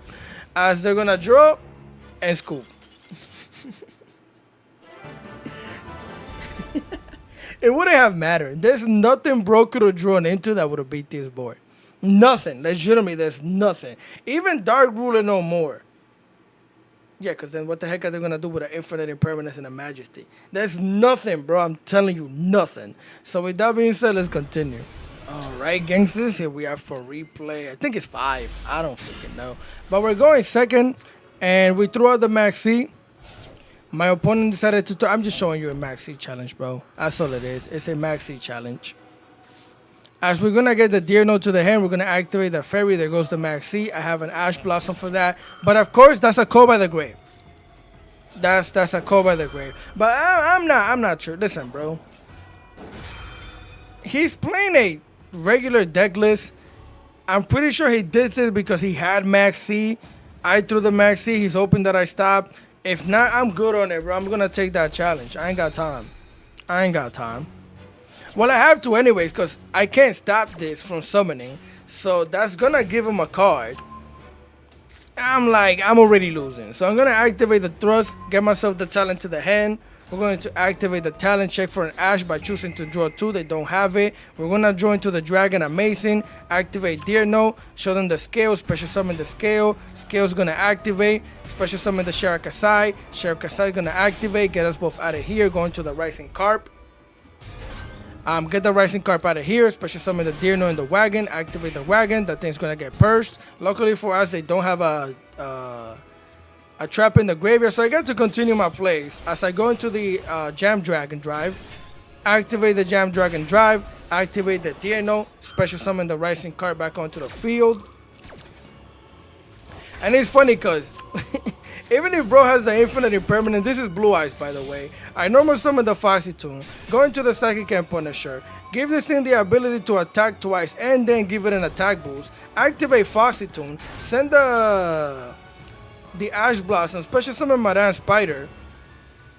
as they're gonna draw and scoop. It wouldn't have mattered. There's nothing Bro could have drawn into that would have beat this board. Nothing. Legitimately, there's nothing. Even Dark Ruler no more. Yeah, because then what the heck are they going to do with an Infinite Impermanence and a Majesty? There's nothing, bro. I'm telling you, nothing. So with that being said, let's continue. All right, gangsters. Here we are for replay. I think it's 5. I don't freaking know. But we're going second, and we threw out the Maxi. My opponent decided to... I'm just showing you a Maxi challenge, bro. That's all it is. It's a Maxi challenge. As we're going to get the Deer Note to the hand, we're going to activate the Fairy. There goes the Maxi. I have an Ash Blossom for that. But, of course, that's a Call by the Grave. That's a Call by the Grave. But I'm not sure. Listen, bro. He's playing a regular deck list. I'm pretty sure he did this because he had Maxi. I threw the Maxi. He's hoping that I stop. If not, I'm good on it, bro. I'm going to take that challenge. I ain't got time. Well, I have to anyways, because I can't stop this from summoning. So that's going to give him a card. I'm already losing. So I'm going to activate the Thrust, get myself the talent to the hand. We're going to activate the talent, check for an Ash by choosing to draw 2. They don't have it. We're going to draw into the Dragon Amazing, activate Deer Note, show them the Scale, special summon the Scale. Scale's going to activate, special summon the Shirakasai. Shirakasai is going to activate, get us both out of here, going to the Rising Carp. Get the Rising Carp out of here, special summon the Deer Note in the Wagon, activate the Wagon. That thing's going to get purged. Luckily for us, they don't have a trap in the graveyard, so I get to continue my plays. As I go into the Jam Dragon Drive, activate the Jam Dragon Drive, activate the Deer Note, special summon the Rising Card back onto the field. And it's funny because even if bro has the Infinite Impermanence, this is Blue Eyes by the way, I normal summon the Foxy Tune, go into the Psychic and Punisher, give this thing the ability to attack twice and then give it an attack boost, activate Foxy Tune, send the Ash Blossom, special summon Madame Spider.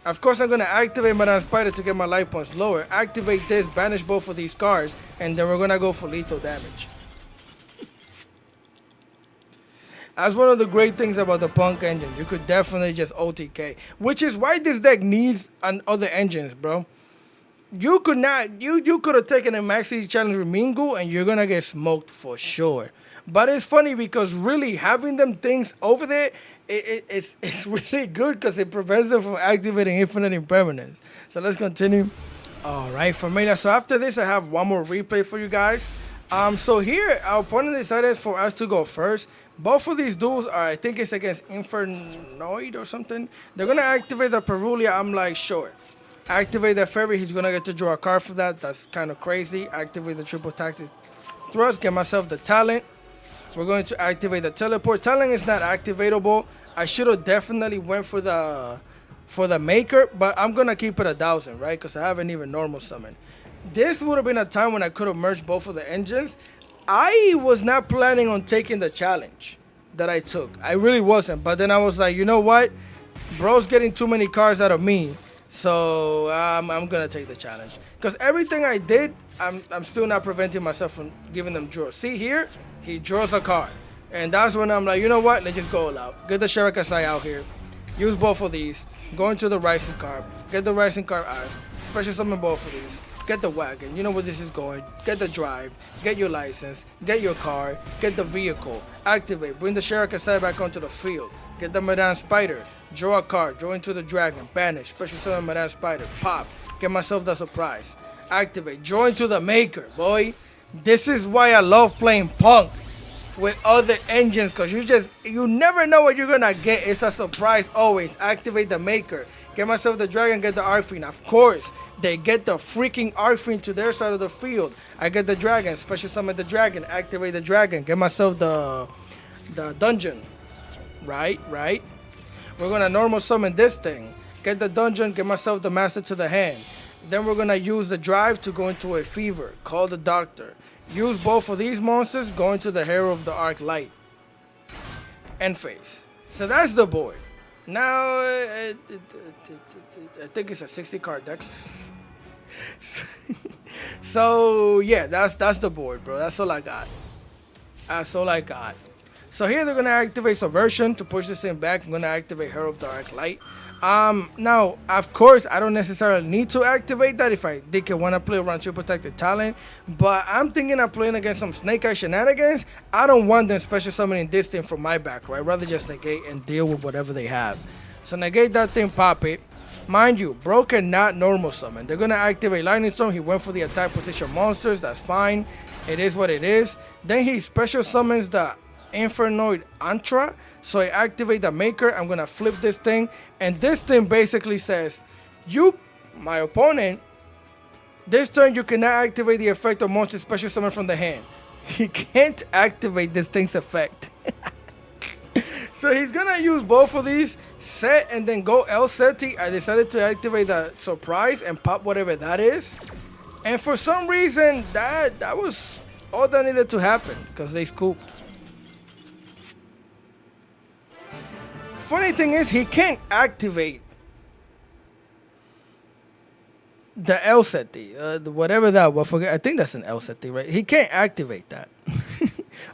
Of course, I'm going to activate Madame Spider to get my life points lower. Activate this, banish both of these cards, and then we're going to go for lethal damage. That's one of the great things about the Punk engine. You could definitely just OTK, which is why this deck needs other engines, bro. You could not, you could have taken a Maxi challenge with Mingu, and you're going to get smoked for sure. But it's funny because really having them things over there, it's really good because it prevents them from activating Infinite Impermanence. So let's continue. All right, familia. So after this, I have one more replay for you guys. So here, our opponent decided for us to go first. Both of these duels are, I think it's against Infernoid or something. They're going to activate the Perulia. I'm like, sure. Activate the Fairy. He's going to get to draw a card for that. That's kind of crazy. Activate the Triple Taxi Thrust. Get myself the talent. We're going to activate the Teleport. Talent is not activatable. I should have definitely went for the Maker, but I'm going to keep it 1,000, right? Because I haven't even normal summoned. This would have been a time when I could have merged both of the engines. I was not planning on taking the challenge that I took. I really wasn't. But then I was like, you know what? Bro's getting too many cards out of me. So I'm going to take the challenge. Because everything I did, I'm still not preventing myself from giving them draws. See here? He draws a card. And that's when I'm like, you know what? Let's just go all out. Get the Shirakasai out here. Use both of these. Go into the Rising Card. Get the Rising Card out. Special summon both of these. Get the Wagon. You know where this is going. Get the Drive. Get your license. Get your card. Get the vehicle. Activate. Bring the Shirakasai back onto the field. Get the Madame Spider. Draw a card. Draw into the Dragon. Banish. Special summon Madame Spider. Pop. Get myself the surprise. Activate. Draw into the Maker, boy. This is why I love playing Punk with other engines, because you never know what you're gonna get. It's a surprise always. Activate the Maker. Get myself the Dragon, get the Arc Fiend. Of course, they get the freaking Arc Fiend to their side of the field. I get the Dragon, special summon the Dragon, activate the Dragon, get myself the Dungeon. Right. We're gonna normal summon this thing. Get the Dungeon, get myself the Master to the hand. Then we're gonna use the drive to go into a fever. Call the doctor. Use both of these monsters, go into the Hero of the Arc Light. End phase. So that's the board. Now, I think it's a 60 card deck list. So yeah, that's the board, bro. That's all I got. That's all I got. So here they're gonna activate Subversion to push this thing back. I'm gonna activate Hero of the Arc Light. Now, of course, I don't necessarily need to activate that if I did want to play around Triple Protected Talent, but I'm thinking of playing against some Snake Eye shenanigans. I don't want them special summoning this thing from my back, right? I'd rather just negate and deal with whatever they have. So negate that thing, pop it. Mind you, bro cannot normal summon. They're going to activate Lightning Storm. He went for the attack position monsters. That's fine. It is what it is. Then he special summons the Infernoid Antra. So I activate the Maker. I'm going to flip this thing. And this thing basically says, you, my opponent, this turn you cannot activate the effect of monster special summon from the hand. He can't activate this thing's effect. So he's going to use both of these, set, and then go El Seti. I decided to activate the surprise and pop whatever that is. And for some reason, that was all that needed to happen because they scooped. Funny thing is, he can't activate the El Seti, whatever that was. I think that's an El Seti, right? He can't activate that.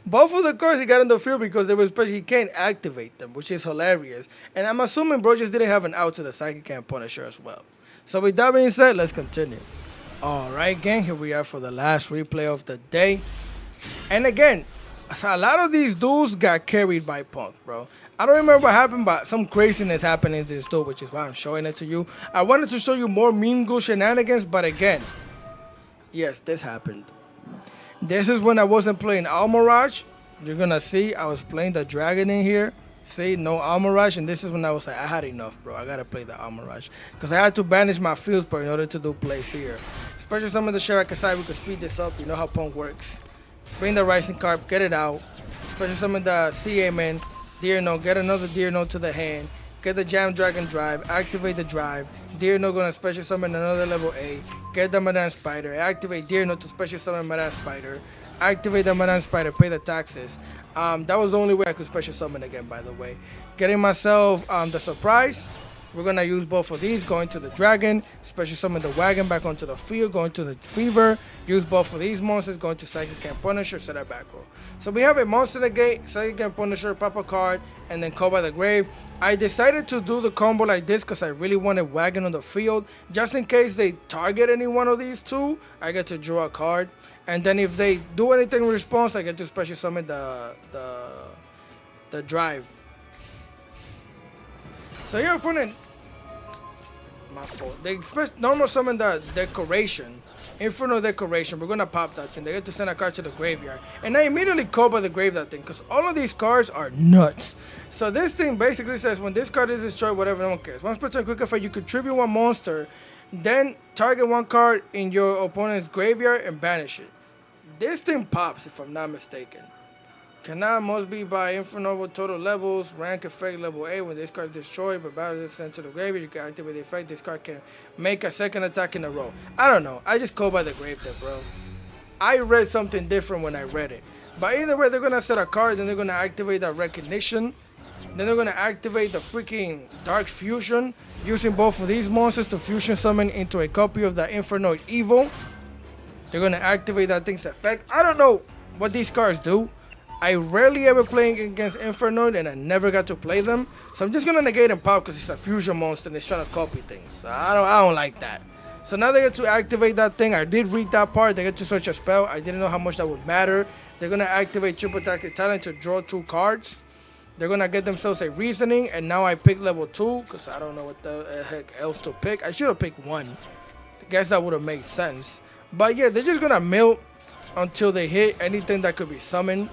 Both of the cards he got in the field because they were special. He can't activate them, which is hilarious. And I'm assuming bro just didn't have an out to the Psychic and Punisher as well. So with that being said, let's continue. Alright gang, here we are for the last replay of the day. And again, a lot of these duels got carried by Punk, bro. I don't remember what happened, but some craziness happened in this duel, which is why I'm showing it to you. I wanted to show you more Mean Ghoul shenanigans, but again, yes, this happened. This is when I wasn't playing Almirage. You're gonna see I was playing the dragon in here. See, no Almirage, and this is when I was like, I had enough, bro. I gotta play the Almirage. Because I had to banish my field spell in order to do plays here. Especially some of the Shara Kasai, we could speed this up. You know how Punk works. Bring the Rising Carp, get it out. Especially some of the CA man. Deer Note, get another Deer Note to the hand. Get the Jam Dragon Drive, activate the drive. Deer Note gonna special summon another level 8. Get the Madame Spider, activate Deer Note to special summon Madame Spider. Activate the Madame Spider, pay the taxes. That was the only way I could special summon again, by the way. Getting myself the surprise. We're gonna use both of these, going to the dragon, special summon the wagon back onto the field, going to the fever, use both of these monsters, going to Psychic and Punisher, set our back row. So we have a monster negate, Psychic and Punisher, pop a card, and then call by the grave. I decided to do the combo like this because I really wanted wagon on the field. Just in case they target any one of these two, I get to draw a card. And then if they do anything in response, I get to special summon the drive. So your opponent, my fault. They normal summon the decoration, Inferno Decoration. We're gonna pop that thing. They get to send a card to the graveyard, and I immediately call by the grave that thing because all of these cards are nuts. So this thing basically says when this card is destroyed, whatever, no one cares. Once per turn, quick effect, you contribute one monster, then target one card in your opponent's graveyard and banish it. This thing pops if I'm not mistaken. Cannot must be by Inferno with total levels, rank effect level 8. When this card is destroyed, but battle is sent to the graveyard, you can activate the effect. This card can make a second attack in a row. I don't know. I just call by the grave there, bro. I read something different when I read it. But either way, they're going to set a card, then they're going to activate that recognition. Then they're going to activate the freaking Dark Fusion, using both of these monsters to fusion summon into a copy of the Infernoid Evil. They're going to activate that thing's effect. I don't know what these cards do. I rarely ever play against Infernoid, and I never got to play them. So I'm just going to negate and pop because it's a fusion monster and it's trying to copy things. So I don't like that. So now they get to activate that thing. I did read that part. They get to search a spell. I didn't know how much that would matter. They're going to activate Triple Tactic Talent to draw 2 cards. They're going to get themselves a Reasoning, and now I pick level 2 because I don't know what the heck else to pick. I should have picked 1. I guess that would have made sense. But yeah, they're just going to mill until they hit anything that could be summoned,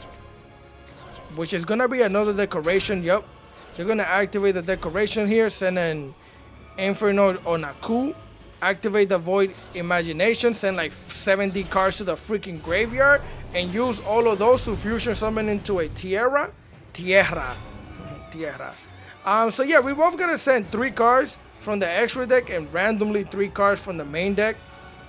which is going to be another decoration. Yep. They're going to activate the decoration here, send an Inferno Onaku, activate the Void Imagination, send like 70 cards to the freaking graveyard, and use all of those to fusion summon into a Tierra. So yeah, we both got to send 3 cards from the extra deck and randomly 3 cards from the main deck.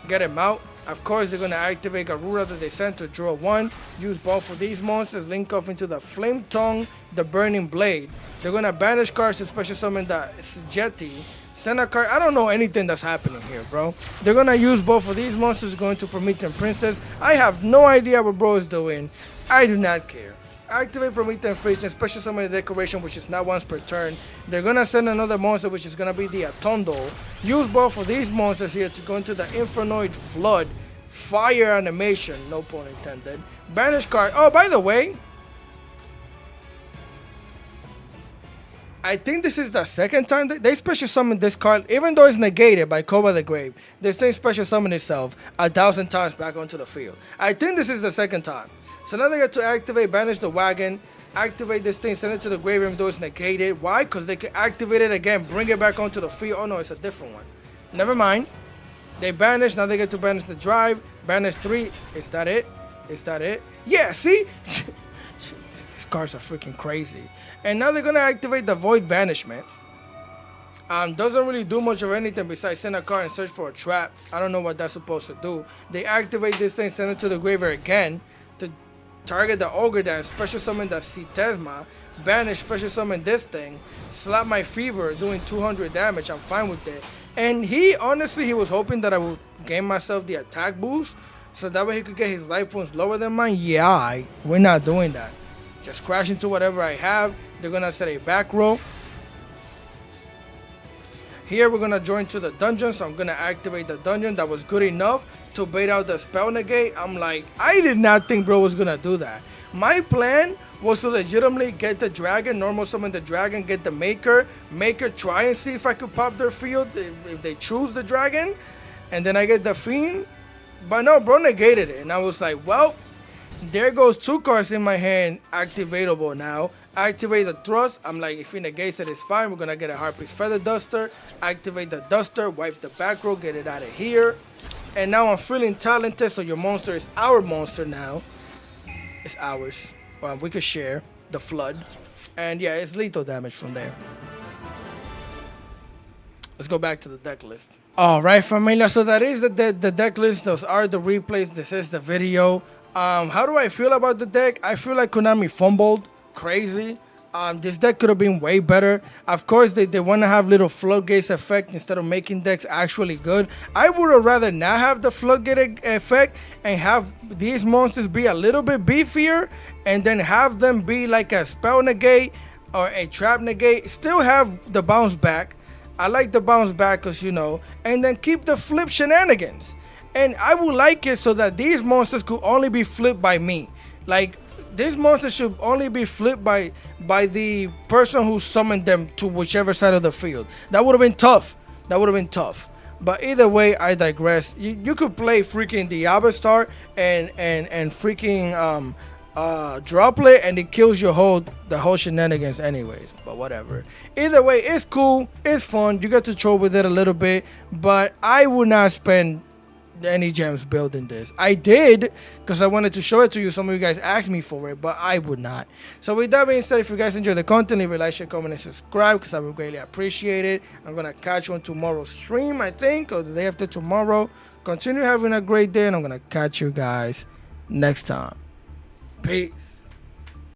Get them out. Of course, they're going to activate Garura that they sent to draw 1. Use both of these monsters. Link off into the Flame Tongue, the Burning Blade. They're going to banish cards to special summon the Jetty. Send a card. I don't know anything that's happening here, bro. They're going to use both of these monsters going to Promethean Princess. I have no idea what bro is doing. I do not care. Activate Promethean Princess, special summon a decoration, which is not once per turn. They're going to send another monster, which is going to be the Atondo. Use both of these monsters here to go into the Infernoid Flood. Fire animation, no pun intended. Banish card. Oh, by the way, I think this is the second time they special summon this card, even though it's negated by Koba the Grave. This thing special summon itself 1,000 times back onto the field. I think this is the second time. So now they get to activate, banish the wagon, activate this thing, send it to the grave even though it's negated. Why? Because they can activate it again, bring it back onto the field. Oh no, it's a different one. Never mind. They banish, now they get to banish the drive, banish 3. Is that it? Is that it? Yeah, see? These cards are freaking crazy. And now they're going to activate the Void Banishment. Doesn't really do much of anything besides send a card and search for a trap. I don't know what that's supposed to do. They activate this thing, send it to the graveyard again to target the Ogre Dance, special summon the Citesma, banish, special summon this thing, slap my Fever doing 200 damage. I'm fine with it. And honestly, he was hoping that I would gain myself the attack boost so that way he could get his life points lower than mine. Yeah, we're not doing that. Just crash into whatever I have. They're going to set a back row. Here we're going to join to the dungeon, so I'm going to activate the dungeon. That was good enough to bait out the spell negate. I'm like, I did not think bro was going to do that. My plan was to legitimately get the dragon, normal summon the dragon, get the maker, try and see if I could pop their field if they choose the dragon, and then I get the fiend. But no, bro negated it, and I was like, well, there goes 2 cards in my hand activatable now. Activate the thrust. I'm like, if he negates it, it's fine. We're gonna get a Harpy's Feather Duster. Activate the Duster, wipe the back row, get it out of here. And now I'm feeling talented, so your monster is our monster now. It's ours. Well, we could share the Flood. And yeah, it's lethal damage from there. Let's go back to the deck list. Alright, familia, so that is the deck list. Those are the replays. This is the video. How do I feel about the deck? I feel like Konami fumbled crazy. This deck could have been way better. Of course, they want to have little floodgates effect instead of making decks actually good. I would have rather not have the floodgate effect and have these monsters be a little bit beefier and then have them be like a spell negate or a trap negate. Still have the bounce back. I like the bounce back because, you know, and then keep the flip shenanigans. And I would like it so that these monsters could only be flipped by me. Like, this monster should only be flipped by the person who summoned them to whichever side of the field. That would have been tough. That would have been tough. But either way, I digress. You could play freaking Diabastar and freaking Droplet, and it kills the whole shenanigans anyways. But whatever. Either way, it's cool. It's fun. You get to troll with it a little bit. But I would not spend any gems building this. I did because I wanted to show it to you. Some of you guys asked me for it, but I would not. So with that being said, if you guys enjoy the content, leave a like, share, comment, and subscribe because I would greatly appreciate it. I'm gonna catch you on tomorrow's stream, I think, or the day after tomorrow. Continue having a great day, and I'm gonna catch you guys next time. Peace.